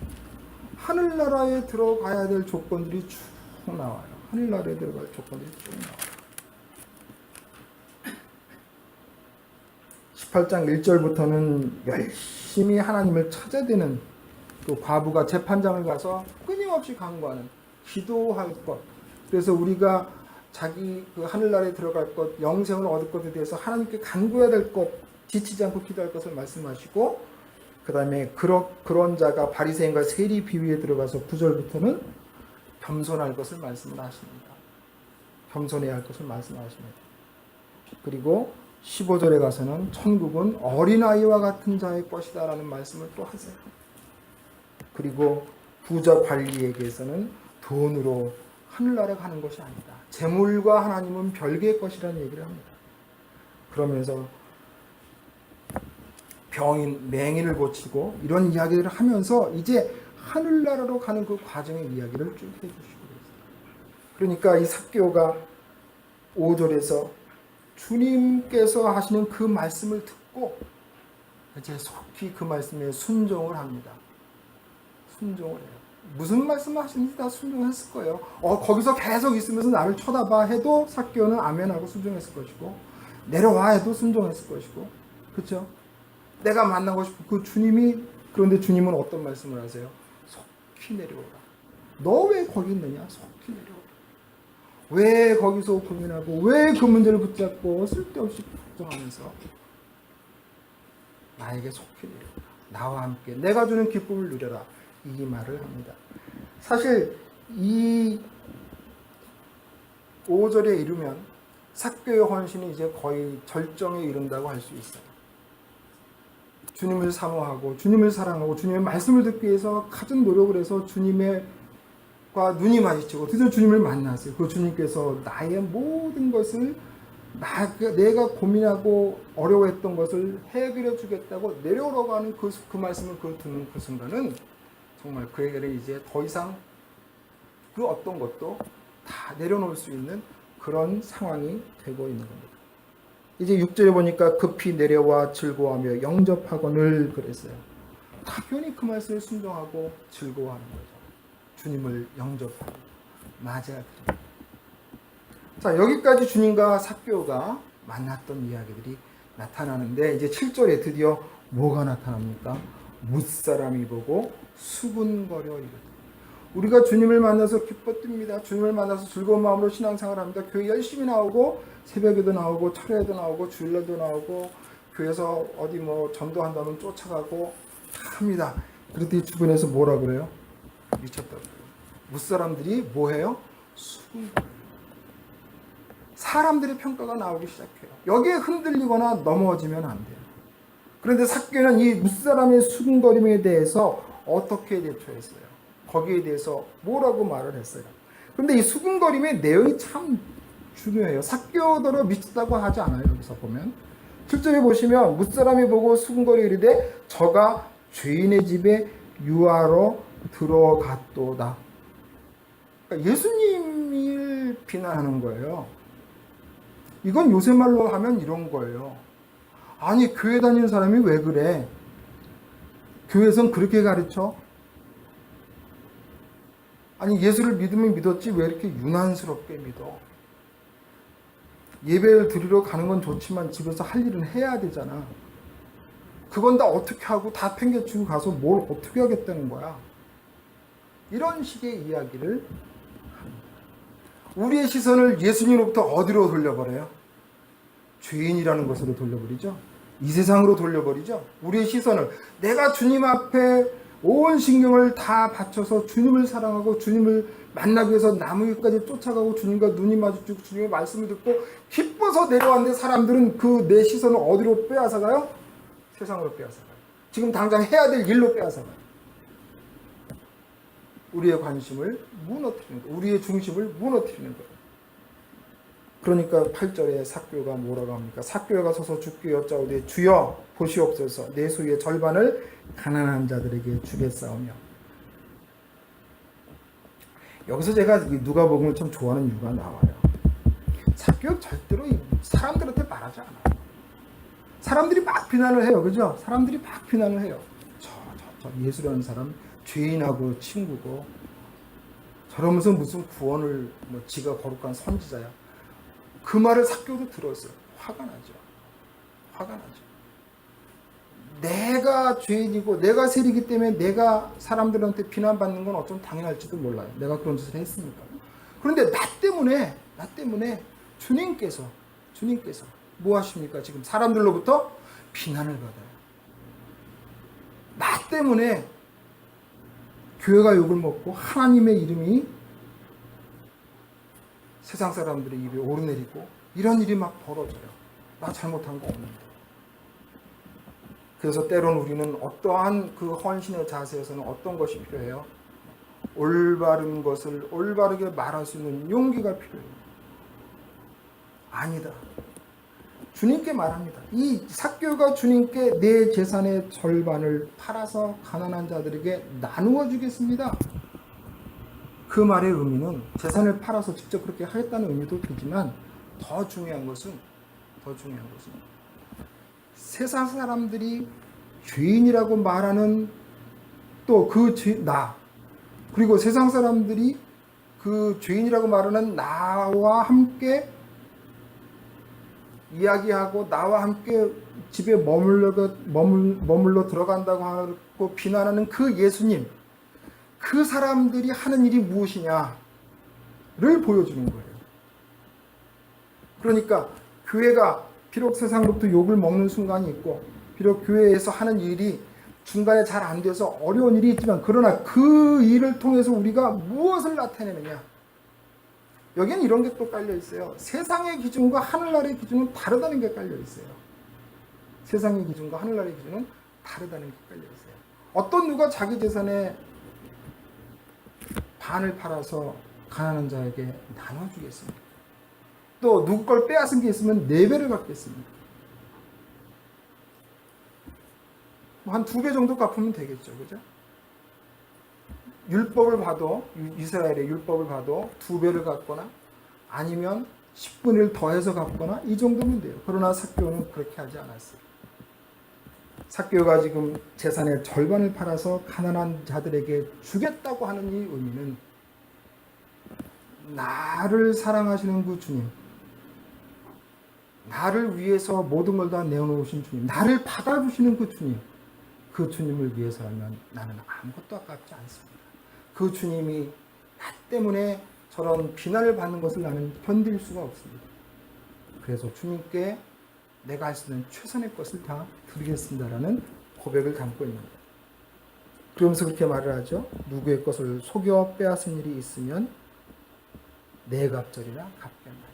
하늘나라에 들어가야 될 조건들이 쭉 나와요. 하늘나라에 들어갈 조건들이 쭉 나와요. 18장 1절부터는 열심히 하나님을 찾아대는, 또 과부가 재판장을 가서 끊임없이 간구하는, 기도할 것. 그래서 우리가 자기 그 하늘나라에 들어갈 것, 영생을 얻을 것에 대해서 하나님께 간구해야 될 것, 지치지 않고 기도할 것을 말씀하시고, 그 다음에 그런 자가 바리새인과 세리 비위에 들어가서 9절부터는 겸손할 것을 말씀을 하십니다. 겸손해야 할 것을 말씀하십니다. 그리고 15절에 가서는 천국은 어린아이와 같은 자의 것이다 라는 말씀을 또 하세요. 그리고 부자 관리에게서는 돈으로 하늘나라 가는 것이 아니다. 재물과 하나님은 별개의 것이라는 얘기를 합니다. 그러면서 병인, 맹인을 고치고 이런 이야기를 하면서 이제 하늘나라로 가는 그 과정의 이야기를 쭉 해주시고 있어요. 그러니까 이 삭개오가 5절에서 주님께서 하시는 그 말씀을 듣고 이제 속히 그 말씀에 순종을 합니다. 순종을 해요. 무슨 말씀을 하시는지 다 순종했을 거예요. 거기서 계속 있으면서 나를 쳐다봐 해도 삭개오는 아멘하고 순종했을 것이고, 내려와 해도 순종했을 것이고, 그렇죠? 내가 만나고 싶은 그 주님이, 그런데 주님은 어떤 말씀을 하세요? 속히 내려오라. 너 왜 거기 있느냐? 속히 내려오라. 왜 거기서 고민하고 왜 그 문제를 붙잡고 쓸데없이 걱정하면서 나에게 속히 내려오라. 나와 함께 내가 주는 기쁨을 누려라. 이 말을 합니다. 사실 이 5절에 이르면 삭개오의 헌신이 이제 거의 절정에 이른다고 할 수 있어요. 주님을 사모하고 주님을 사랑하고 주님의 말씀을 듣기 위해서 가진 노력을 해서 주님과 눈이 마주치고 드디어 주님을 만났어요. 그 주님께서 나의 모든 것을 내가 고민하고 어려워했던 것을 해결해 주겠다고 내려오라고 하는 그 말씀을 듣는 그 순간은 정말 그에게는 이제 더 이상 그 어떤 것도 다 내려놓을 수 있는 그런 상황이 되고 있는 겁니다. 이제 6절에 보니까 급히 내려와 즐거워하며 영접하거늘 그랬어요. 당연히 그 말씀을 순종하고 즐거워하는 거죠. 주님을 영접하고 맞아드립니다. 자, 여기까지 주님과 삭개오가 만났던 이야기들이 나타나는데 이제 7절에 드디어 뭐가 나타납니까? 무사람이 보고 수군거려 이르되. 우리가 주님을 만나서 기뻐 뜁니다. 주님을 만나서 즐거운 마음으로 신앙생활을 합니다. 교회 열심히 나오고 새벽에도 나오고 철야에도 나오고 주일날도 나오고 교회에서 어디 뭐 전도한다면 쫓아가고 다 합니다. 그랬더니 주변에서 뭐라 그래요? 미쳤다고. 무사람들이 뭐해요? 수군거려요. 사람들의 평가가 나오기 시작해요. 여기에 흔들리거나 넘어지면 안 돼요. 그런데 삭개오는 이 무사람의 수군거림에 대해서 어떻게 대처했어요? 거기에 대해서 뭐라고 말을 했어요? 그런데 이 수군거림의 내용이 참 중요해요. 삭개오더러 미쳤다고 하지 않아요. 여기서 보면 7절에 보시면 무사람이 보고 수군거려 이르되 저가 죄인의 집에 유하러 들어갔도다. 그러니까 예수님을 비난하는 거예요. 이건 요새 말로 하면 이런 거예요. 아니 교회 다니는 사람이 왜 그래? 교회에선 그렇게 가르쳐? 아니 예수를 믿으면 믿었지 왜 이렇게 유난스럽게 믿어? 예배를 드리러 가는 건 좋지만 집에서 할 일은 해야 되잖아. 그건 다 어떻게 하고 다 팽개치고 가서 뭘 어떻게 하겠다는 거야? 이런 식의 이야기를 합니다. 우리의 시선을 예수님으로부터 어디로 돌려버려요? 죄인이라는 것으로 돌려버리죠. 이 세상으로 돌려버리죠. 우리의 시선을 내가 주님 앞에 온 신경을 다 바쳐서 주님을 사랑하고 주님을 만나기 위해서 나무 위까지 쫓아가고 주님과 눈이 마주치고 주님의 말씀을 듣고 기뻐서 내려왔는데 사람들은 그 내 시선을 어디로 빼앗아가요? 세상으로 빼앗아가요. 지금 당장 해야 될 일로 빼앗아가요. 우리의 관심을 무너뜨리는 거예요. 우리의 중심을 무너뜨리는 거예요. 그러니까 8절에 삭개오가 뭐라고 합니까? 삭개오가 서서 주께 여짜오되 주여 보시옵소서 내 소유의 절반을 가난한 자들에게 주겠사오며. 여기서 제가 누가복음을 참 좋아하는 이유가 나와요. 삭개오 절대로 사람들한테 말하지 않아요. 사람들이 막 비난을 해요. 그죠? 사람들이 막 비난을 해요. 저 예수라는 사람 죄인하고 친구고 저러면서 무슨 구원을 지가 거룩한 선지자야. 그 말을 삭개오도 들었어요. 화가 나죠. 화가 나죠. 내가 죄인이고 내가 세리기 때문에 내가 사람들한테 비난받는 건 어쩌면 당연할지도 몰라요. 내가 그런 짓을 했으니까. 그런데 나 때문에 주님께서 뭐 하십니까? 지금 사람들로부터 비난을 받아요. 나 때문에 교회가 욕을 먹고 하나님의 이름이 세상 사람들의 입에 오르내리고 이런 일이 막 벌어져요. 나 잘못한 거 없는데. 그래서 때로는 우리는 어떠한 그 헌신의 자세에서는 어떤 것이 필요해요? 올바른 것을 올바르게 말할 수 있는 용기가 필요해요. 아니다. 주님께 말합니다. 이 삭개오가 주님께 내 재산의 절반을 팔아서 가난한 자들에게 나누어 주겠습니다. 그 말의 의미는 재산을 팔아서 직접 그렇게 하겠다는 의미도 되지만 더 중요한 것은 세상 사람들이 죄인이라고 말하는 또 그리고 세상 사람들이 그 죄인이라고 말하는 나와 함께 이야기하고 나와 함께 집에 머물러 들어간다고 하고 비난하는 그 예수님, 그 사람들이 하는 일이 무엇이냐를 보여주는 거예요. 그러니까 교회가 비록 세상으로부터 욕을 먹는 순간이 있고 비록 교회에서 하는 일이 중간에 잘 안 돼서 어려운 일이 있지만 그러나 그 일을 통해서 우리가 무엇을 나타내느냐, 여기는 이런 게 또 깔려 있어요. 세상의 기준과 하늘나라의 기준은 다르다는 게 깔려 있어요. 세상의 기준과 하늘나라의 기준은 다르다는 게 깔려 있어요. 어떤 누가 자기 재산의 반을 팔아서 가난한 자에게 나눠주겠습니까? 또 누구 걸 빼앗은 게 있으면 4배를 갚겠습니까? 한 2배 정도 갚으면 되겠죠. 그죠? 율법을 봐도, 이스라엘의 율법을 봐도 2배를 갚거나 아니면 10분의 1 더해서 갚거나 이 정도면 돼요. 그러나 삭개오는 그렇게 하지 않았어요. 삭개오가 지금 재산의 절반을 팔아서 가난한 자들에게 주겠다고 하는 이 의미는 나를 사랑하시는 그 주님, 나를 위해서 모든 걸 다 내어놓으신 주님, 나를 받아주시는 그 주님, 그 주님을 위해서라면 나는 아무것도 아깝지 않습니다. 그 주님이 나 때문에 저런 비난을 받는 것을 나는 견딜 수가 없습니다. 그래서 주님께 내가 할 수 있는 최선의 것을 다 드리겠습니다라는 고백을 담고 있는 거예요. 그러면서 그렇게 말을 하죠. 누구의 것을 속여 빼앗은 일이 있으면 내 갑절이나 갚겠나이다.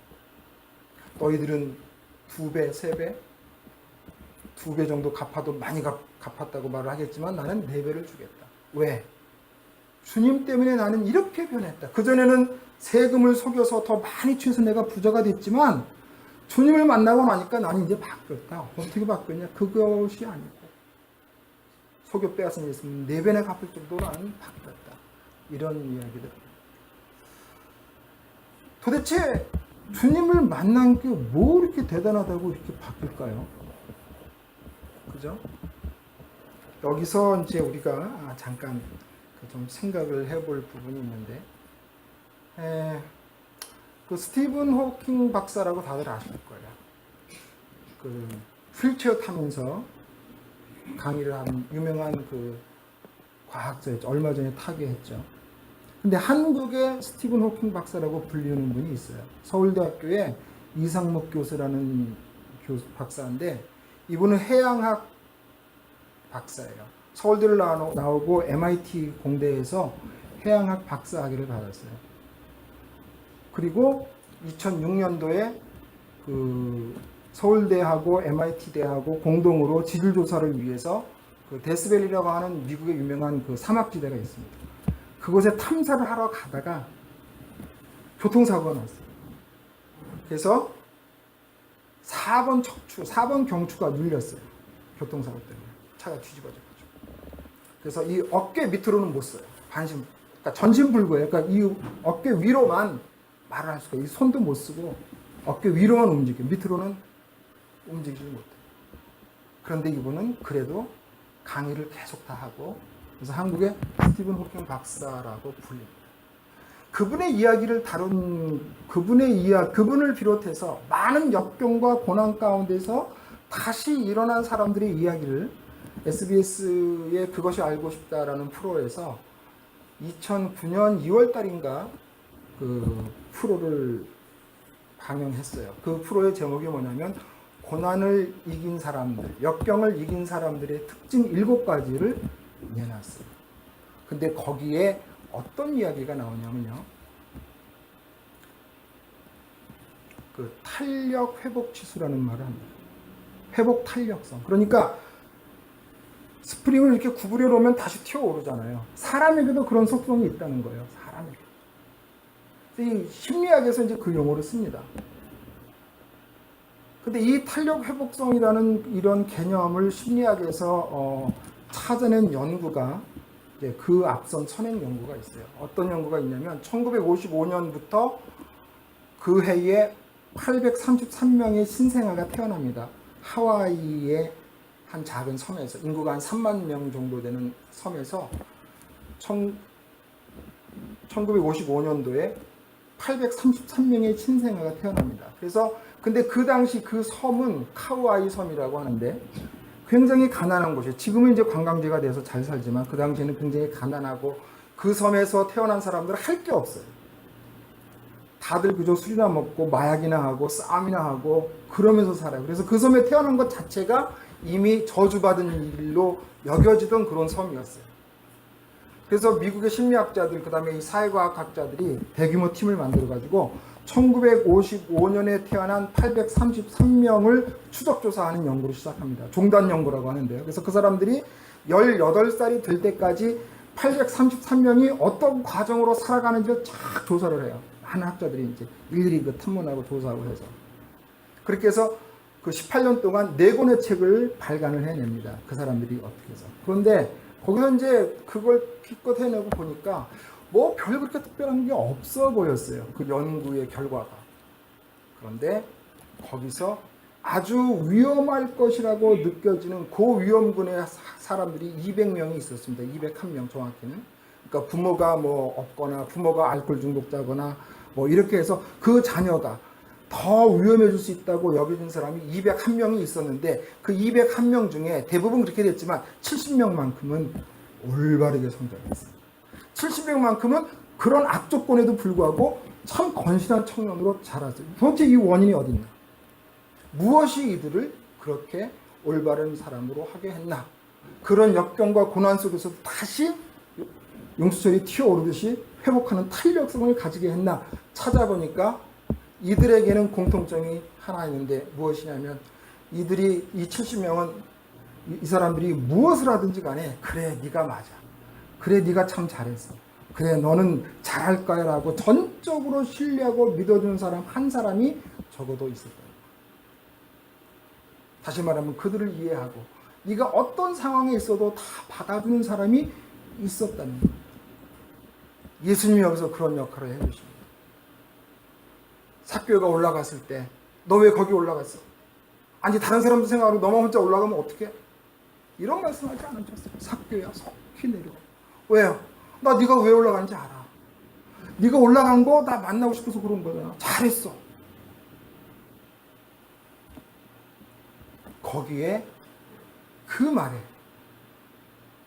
너희들은 2배, 3배, 2배 정도 갚아도 많이 갚았다고 말을 하겠지만 나는 4배를 주겠다. 왜? 주님 때문에 나는 이렇게 변했다. 그전에는 세금을 속여서 더 많이 취해서 내가 부자가 됐지만 주님을 만나고 나니까 나는 이제 바뀌었다. 어떻게 바뀌었냐? 그것이 아니고 속여 빼앗은 일 있으면 4배나 갚을 정도로 나는 바뀌었다. 이런 이야기들. 도대체 주님을 만난 게 뭐 이렇게 대단하다고 이렇게 바뀔까요? 그죠? 여기서 이제 우리가 잠깐 좀 생각을 해볼 부분이 있는데, 그 스티븐 호킹 박사라고 다들 아실 거예요. 그 휠체어 타면서 강의를 한 유명한 그 과학자였죠. 얼마 전에 타계했죠. 근데 한국의 스티븐 호킹 박사라고 불리는 분이 있어요. 서울대학교에 이상목 교수라는 박사인데 이분은 해양학 박사예요. 서울대를 나오고 MIT 공대에서 해양학 박사학위를 받았어요. 그리고 2006년도에 그 서울대하고 MIT대하고 공동으로 지질조사를 위해서 그 데스밸리라고 하는 미국의 유명한 그 사막지대가 있습니다. 그곳에 탐사를 하러 가다가 교통사고가 났어요. 그래서 4번 경추가 눌렸어요. 교통사고 때문에. 차가 뒤집어져가지고. 그래서 이 어깨 밑으로는 못 써요. 그러니까 전신불구예요. 그러니까 이 어깨 위로만 말을 할 수가 있어요. 이 손도 못 쓰고 어깨 위로만 움직여. 밑으로는 움직이지 못해. 그런데 이분은 그래도 강의를 계속 다 하고, 그래서 한국의 스티븐 호킹 박사라고 불립니다. 그분의 이야기를 다룬 그분을 비롯해서 많은 역경과 고난 가운데서 다시 일어난 사람들의 이야기를 SBS의 그것이 알고 싶다라는 프로에서 2009년 2월 달인가 그 프로를 방영했어요. 그 프로의 제목이 뭐냐면 고난을 이긴 사람들, 역경을 이긴 사람들의 특징 7가지를 내놨어요. 근데 거기에 어떤 이야기가 나오냐면요. 그 탄력 회복 지수라는 말을 합니다. 회복 탄력성. 그러니까 스프링을 이렇게 구부려 놓으면 다시 튀어오르잖아요. 사람에게도 그런 속성이 있다는 거예요. 사람에게. 이 심리학에서 이제 그 용어를 씁니다. 근데 이 탄력 회복성이라는 이런 개념을 심리학에서 찾아낸 연구가 이제 그 앞선 선행 연구가 있어요. 어떤 연구가 있냐면 1955년부터 그 해에 833명의 신생아가 태어납니다. 하와이의 한 작은 섬에서, 인구가 한 3만 명 정도 되는 섬에서 1955년도에 833명의 신생아가 태어납니다. 그래서 근데 그 당시 그 섬은 카우아이 섬이라고 하는데 굉장히 가난한 곳이에요. 지금은 이제 관광지가 돼서 잘 살지만 그 당시에는 굉장히 가난하고 그 섬에서 태어난 사람들은 할 게 없어요. 다들 그저 술이나 먹고 마약이나 하고 싸움이나 하고 그러면서 살아요. 그래서 그 섬에 태어난 것 자체가 이미 저주받은 일로 여겨지던 그런 섬이었어요. 그래서 미국의 심리학자들, 그 다음에 이 사회과학학자들이 대규모 팀을 만들어가지고 1955년에 태어난 833명을 추적조사하는 연구를 시작합니다. 종단 연구라고 하는데요. 그래서 그 사람들이 18살이 될 때까지 833명이 어떤 과정으로 살아가는지를 쫙 조사를 해요. 많은 학자들이 이제 일일이 그 탐문하고 조사하고 해서. 그렇게 해서 그 18년 동안 4권의 책을 발간을 해냅니다. 그 사람들이 어떻게 해서. 그런데 거기서 이제 그걸 기껏 해내고 보니까 뭐 별 그렇게 특별한 게 없어 보였어요. 그 연구의 결과가. 그런데 거기서 아주 위험할 것이라고 느껴지는 고위험군의 사람들이 200명이 있었습니다. 201명 정확히는. 그러니까 부모가 뭐 없거나 부모가 알코올 중독자거나 뭐 이렇게 해서 그 자녀가 더 위험해질 수 있다고 여겨진 사람이 201명이 있었는데 그 201명 중에 대부분 그렇게 됐지만 70명만큼은 올바르게 성장했어요. 70명만큼은 그런 악조건에도 불구하고 참 건실한 청년으로 자랐어요. 도대체 이 원인이 어디 있나? 무엇이 이들을 그렇게 올바른 사람으로 하게 했나? 그런 역경과 고난 속에서 다시 용수철이 튀어오르듯이 회복하는 탄력성을 가지게 했나? 찾아보니까 이들에게는 공통점이 하나 있는데 무엇이냐면 이들이 이 70명은 이 사람들이 무엇을 하든지 간에 그래 네가 맞아. 그래 네가 참 잘했어. 그래 너는 잘할 거야 라고 전적으로 신뢰하고 믿어주는 사람 한 사람이 적어도 있었다. 다시 말하면 그들을 이해하고 네가 어떤 상황에 있어도 다 받아주는 사람이 있었다는 거예요. 예수님이 여기서 그런 역할을 해주십니다. 삭개오가 올라갔을 때 너 왜 거기 올라갔어? 아니 다른 사람도 생각하고 너만 혼자 올라가면 어떡해? 이런 말씀하지 않으셨어요. 삭개오야 속히 내려. 왜요? 나 네가 왜 올라간지 알아. 네가 올라간 거 나 만나고 싶어서 그런 거잖아. 잘했어. 거기에 그 말에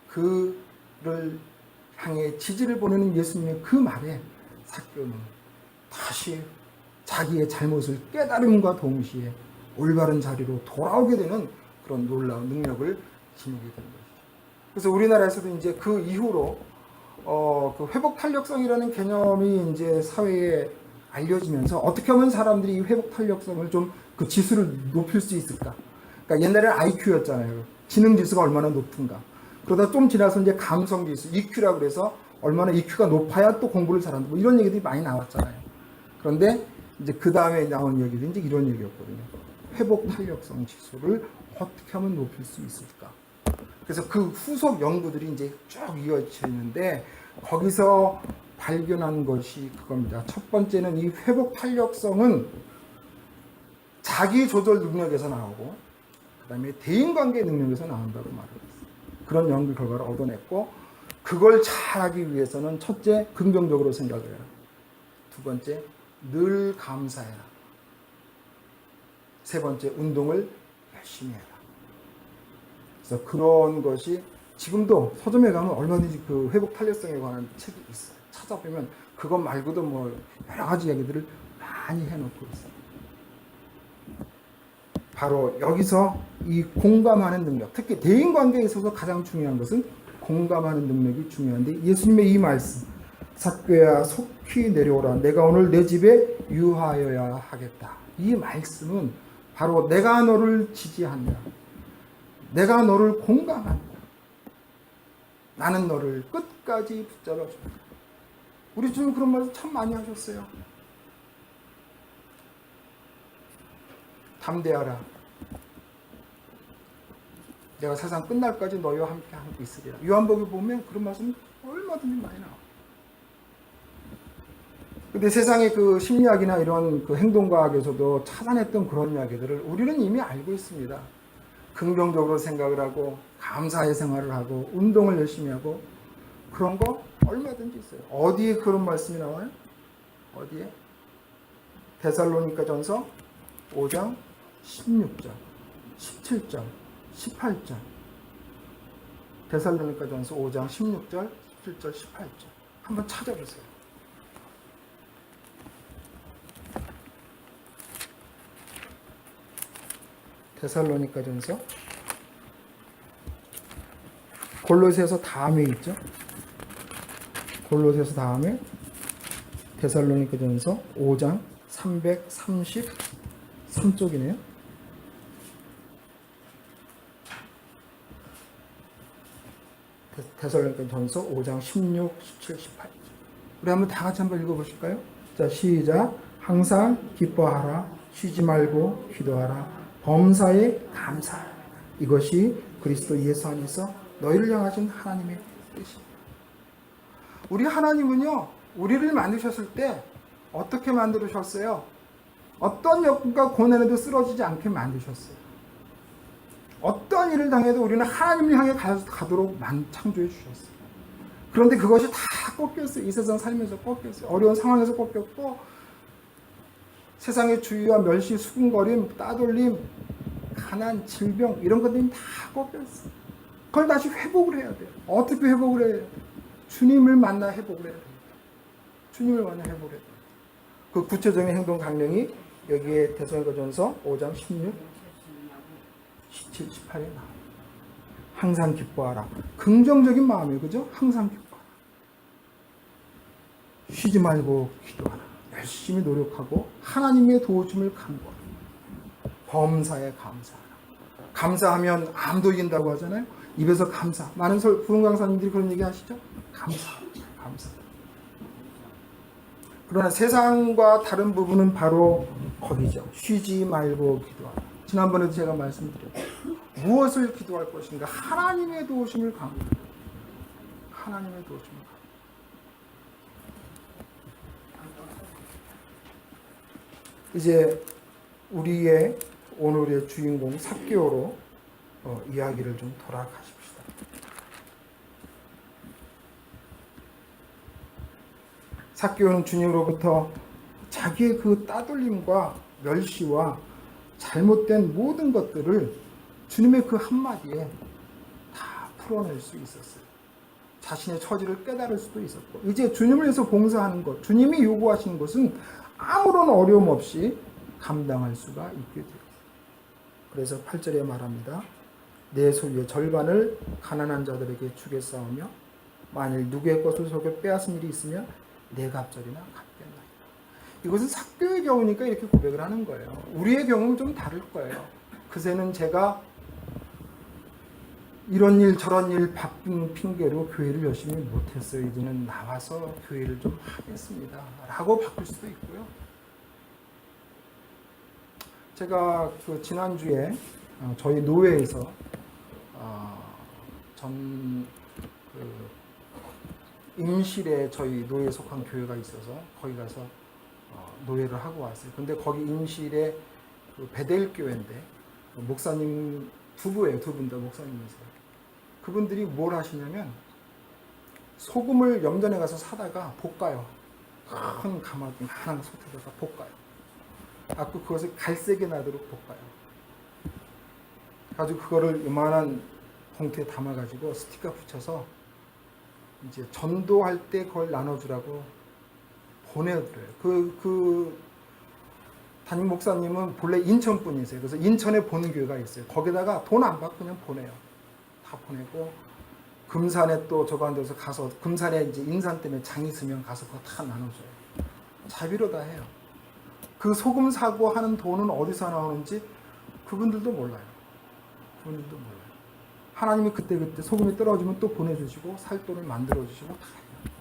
그를 향해 지지를 보내는 예수님의 그 말에 삭개오는 다시 자기의 잘못을 깨달음과 동시에 올바른 자리로 돌아오게 되는 그런 놀라운 능력을 지니게 된 것이죠. 그래서 우리나라에서도 이제 그 이후로 그 회복 탄력성이라는 개념이 이제 사회에 알려지면서 어떻게 하면 사람들이 이 회복 탄력성을 좀 그 지수를 높일 수 있을까? 그러니까 옛날에는 IQ였잖아요. 지능 지수가 얼마나 높은가. 그러다 좀 지나서 이제 감성 지수, EQ라고 그래서 얼마나 EQ가 높아야 또 공부를 잘한다. 뭐 이런 얘기들이 많이 나왔잖아요. 그런데 이제 그 다음에 나온 얘기도 이제 이런 얘기였거든요. 회복 탄력성 지수를 어떻게 하면 높일 수 있을까? 그래서 그 후속 연구들이 이제 쭉 이어지는데 거기서 발견한 것이 그겁니다. 첫 번째는 이 회복 탄력성은 자기 조절 능력에서 나오고 그다음에 대인관계 능력에서 나온다고 말하고 있어요. 그런 연구 결과를 얻어냈고 그걸 잘하기 위해서는 첫째 긍정적으로 생각을 해라. 두 번째 늘 감사해라. 세 번째 운동을 열심히 해라. 그래서 그런 것이 지금도 서점에 가면 얼마든지 그 회복 탄력성에 관한 책이 있어요. 찾아보면 그것 말고도 뭐 여러 가지 얘기들을 많이 해놓고 있어요. 바로 여기서 이 공감하는 능력, 특히 대인관계에 있어서 가장 중요한 것은 공감하는 능력이 중요한데 예수님의 이 말씀, 삭개야 속히 내려오라. 내가 오늘 내 집에 유하여야 하겠다. 이 말씀은 바로 내가 너를 지지한다. 내가 너를 공감한다. 나는 너를 끝까지 붙잡아 준다. 우리 주님 그런 말씀 참 많이 하셨어요. 담대하라. 내가 세상 끝날까지 너희와 함께 하고 있으리라. 요한복음 보면 그런 말씀 얼마든지 많이 나와요. 근데 세상의 그 심리학이나 이런 그 행동과학에서도 찾아냈던 그런 이야기들을 우리는 이미 알고 있습니다. 긍정적으로 생각을 하고 감사의 생활을 하고 운동을 열심히 하고 그런 거 얼마든지 있어요. 어디에 그런 말씀이 나와요? 어디에? 데살로니가전서 5장 16절, 17절, 18절. 데살로니가전서 5장 16절, 17절, 18절. 한번 찾아보세요. 데살로니가전서 골로새서 다음에 있죠. 골로새서 다음에 데살로니가전서 5장 333쪽이네요. 데살로니가전서 5장 16, 17, 18. 우리 한번 다 같이 한번 읽어보실까요? 자, 시작. 항상 기뻐하라. 쉬지 말고 기도하라. 범사에 감사하라. 이것이 그리스도 예수 안에서 너희를 향하신 하나님의 뜻입니다. 우리 하나님은요, 우리를 만드셨을 때 어떻게 만드셨어요? 어떤 여건과 고난에도 쓰러지지 않게 만드셨어요. 어떤 일을 당해도 우리는 하나님을 향해 가도록 창조해 주셨어요. 그런데 그것이 다 꺾였어요. 이 세상 살면서 꺾였어요. 어려운 상황에서 꺾였고 세상의 주의와 멸시, 수군거림, 따돌림, 가난, 질병 이런 것들이 다 꺾였어요. 그걸 다시 회복을 해야 돼요. 어떻게 회복을 해야 돼요? 주님을 만나 회복을 해야 돼요. 주님을 만나 회복을 해야 돼요. 그 구체적인 행동 강령이 여기에 데살로니가전서 5장 16, 17, 18에 나와요. 항상 기뻐하라. 긍정적인 마음이에요. 그죠? 항상 기뻐하라. 쉬지 말고 기도하라. 열심히 노력하고 하나님의 도우심을 간구하라. 범사에 감사하라. 감사하면 암도 이긴다고 하잖아요. 입에서 감사. 많은 부흥 강사님들이 그런 얘기 하시죠? 감사. 감사. 그러나 세상과 다른 부분은 바로 거기죠. 쉬지 말고 기도하라. 지난번에도 제가 말씀드렸죠. 무엇을 기도할 것인가? 하나님의 도우심을 간구하라. 하나님의 도우심을 간구하라. 이제 우리의 오늘의 주인공 삭개오로 이야기를 좀 돌아가십시다. 삭개오는 주님으로부터 자기의 그 따돌림과 멸시와 잘못된 모든 것들을 주님의 그 한마디에 다 풀어낼 수 있었어요. 자신의 처지를 깨달을 수도 있었고 이제 주님을 위해서 봉사하는 것, 주님이 요구하시는 것은 아무런 어려움 없이 감당할 수가 있게 돼요. 그래서 8절에 말합니다. 내 소유의 절반을 가난한 자들에게 주겠사오며 만일 누구의 것을 속여 빼앗은 일이 있으면 내 갑절이나 갚겠나이다. 이것은 삭개오의 경우니까 이렇게 고백을 하는 거예요. 우리의 경우는 좀 다를 거예요. 그새는 제가 이런 일 저런 일 바쁜 핑계로 교회를 열심히 못했어요. 이제는 나와서 교회를 좀 하겠습니다. 라고 바꿀 수도 있고요. 제가 그 지난주에 저희 노회에서 임실에 저희 노회에 속한 교회가 있어서 거기 가서 노회를 하고 왔어요. 근데 거기 임실에 그 베델 교회인데 목사님 부부예요. 두 분 다 목사님이세요. 그분들이 뭘 하시냐면 소금을 염전에 가서 사다가 볶아요. 큰 가마솥 하나 솥에다가 볶아요. 갖고 그것을 갈색이 나도록 볶아요. 가지고 그거를 요만한 봉투에 담아가지고 스티커 붙여서 이제 전도할 때 그걸 나눠주라고 보내드려요. 그 담임 목사님은 본래 인천 분이세요. 그래서 인천에 보는 교회가 있어요. 거기다가 돈 안 받고 그냥 보내요. 다 보내고 금산에 또 저거 한 데서 가서 금산에 이제 인산 때문에 장 있으면 가서 그거 다 나눠줘요. 자비로 다 해요. 그 소금 사고 하는 돈은 어디서 나오는지 그분들도 몰라요. 그분들도 몰라요. 하나님이 그때그때 소금이 떨어지면 또 보내주시고 살 돈을 만들어주시고 다 해요.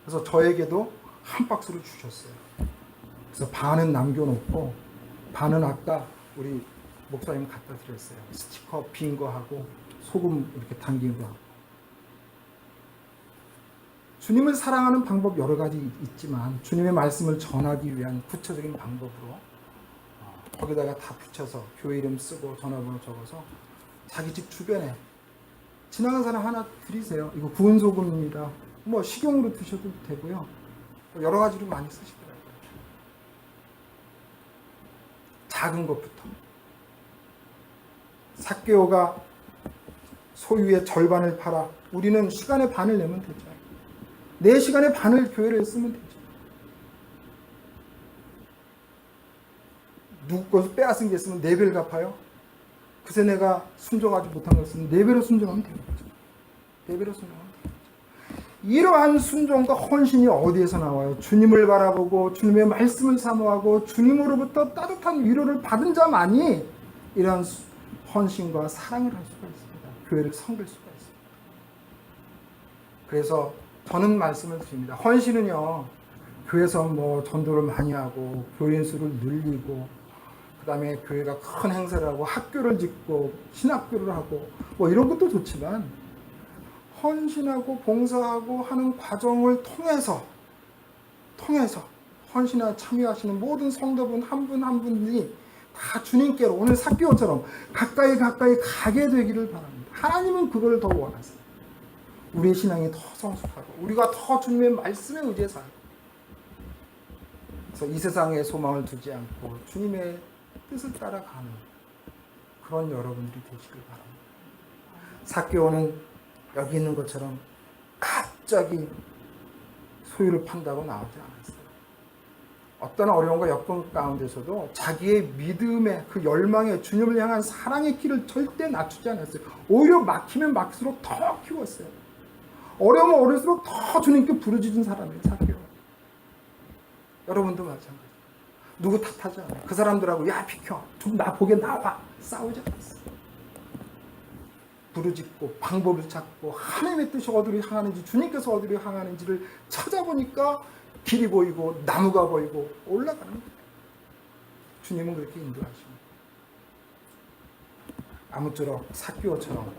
그래서 저에게도 한 박스를 주셨어요. 그래서 반은 남겨놓고 반은 아까 우리 목사님 갖다 드렸어요. 스티커 빈 거 하고 소금 이렇게 담긴 거. 주님을 사랑하는 방법 여러 가지 있지만 주님의 말씀을 전하기 위한 구체적인 방법으로 거기다가 다 붙여서 교회 이름 쓰고 전화번호 적어서 자기 집 주변에 지나간 사람 하나 드리세요. 이거 구운 소금입니다. 뭐 식용으로 드셔도 되고요. 여러 가지로 많이 쓰시더라고요. 작은 것부터. 삭개오가 소유의 절반을 팔아 우리는 시간의 반을 내면 되죠. 내 시간의 반을 교회를 쓰면 되죠. 누구 것을 빼앗은 게 있으면 4배를 갚아요. 그새 내가 순종하지 못한 것은 4배로 순종하면 되는 거죠. 4배로 순종하면 되는 거죠. 이러한 순종과 헌신이 어디에서 나와요? 주님을 바라보고 주님의 말씀을 사모하고 주님으로부터 따뜻한 위로를 받은 자만이 이러한 헌신과 사랑을 할 수가 있습니다. 교회를 섬길 수가 있습니다. 그래서 저는 말씀을 드립니다. 헌신은요, 교회에서 뭐 전도를 많이 하고 교인 수를 늘리고 그 다음에 교회가 큰 행사를 하고 학교를 짓고 신학교를 하고 뭐 이런 것도 좋지만 헌신하고 봉사하고 하는 과정을 통해서 헌신에 참여하시는 모든 성도분 한 분 한 분이 다 주님께로 오늘 삭개오처럼 가까이 가게 되기를 바랍니다. 하나님은 그걸 더 원하세요. 우리의 신앙이 더 성숙하고 우리가 더 주님의 말씀에 의지해 살고 그래서 이 세상에 소망을 두지 않고 주님의 뜻을 따라가는 그런 여러분들이 되시길 바랍니다. 삭개오는 여기 있는 것처럼 갑자기 소유를 판다고 나오지 않았어요. 어떤 어려움과 여건 가운데서도 자기의 믿음의 그 열망의 주님을 향한 사랑의 길을 절대 낮추지 않았어요. 오히려 막히면 막힐수록 더 키웠어요. 어려우면 어려울수록 더 주님께 부르짖은 사람이에요. 삭개오. 여러분도 마찬가지. 누구 탓하지 않아요. 그 사람들하고 야 비켜 좀 나 보게 나와 싸우지 않았어요. 부르짖고 방법을 찾고 하나님의 뜻이 어디로 향하는지 주님께서 어디로 향하는지를 찾아보니까 길이 보이고 나무가 보이고 올라가는 거예요. 주님은 그렇게 인도하십니다. 아무쪼록 삭개오처럼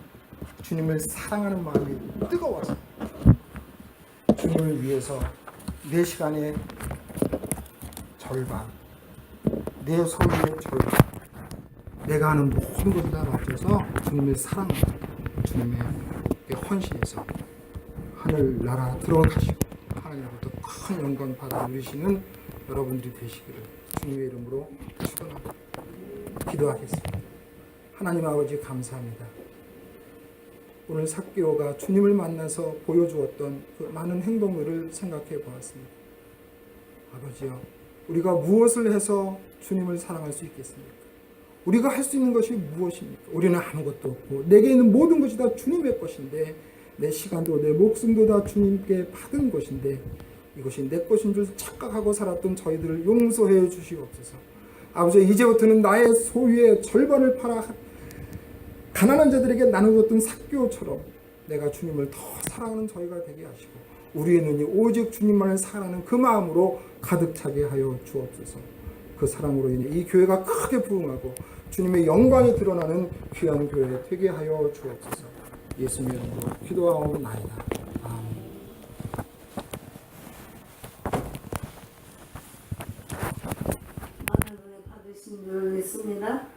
주님을 사랑하는 마음이 뜨거워서 주님을 위해서 내 시간의 절반, 내 소유의 절반, 내가 하는 모든 것을 다 바쳐서 주님을 사랑하고 주님의 헌신에서 하늘나라 들어가시고 하나님으로부터 큰 영광 받아 누리시는 여러분들이 되시기를 주님의 이름으로 축원합니다. 기도하겠습니다. 하나님 아버지 감사합니다. 오늘 삭개오가 주님을 만나서 보여주었던 그 많은 행동들을 생각해 보았습니다. 아버지여, 우리가 무엇을 해서 주님을 사랑할 수 있겠습니까? 우리가 할 수 있는 것이 무엇입니까? 우리는 아무것도 없고 내게 있는 모든 것이 다 주님의 것인데 내 시간도 내 목숨도 다 주님께 받은 것인데 이것이 내 것인 줄 착각하고 살았던 저희들을 용서해 주시옵소서. 아버지, 이제부터는 나의 소유의 절반을 팔아 가난한 자들에게 나눠줬던 삭개오처럼 내가 주님을 더 사랑하는 저희가 되게 하시고 우리의 눈이 오직 주님만을 사랑하는 그 마음으로 가득 차게 하여 주옵소서. 그 사랑으로 인해 이 교회가 크게 부흥하고 주님의 영광이 드러나는 귀한 교회 되게 하여 주옵소서. 예수님의 이름으로 기도하옵나이다. 아멘. 많은 은혜 받으신 줄 예수 읽겠습니다.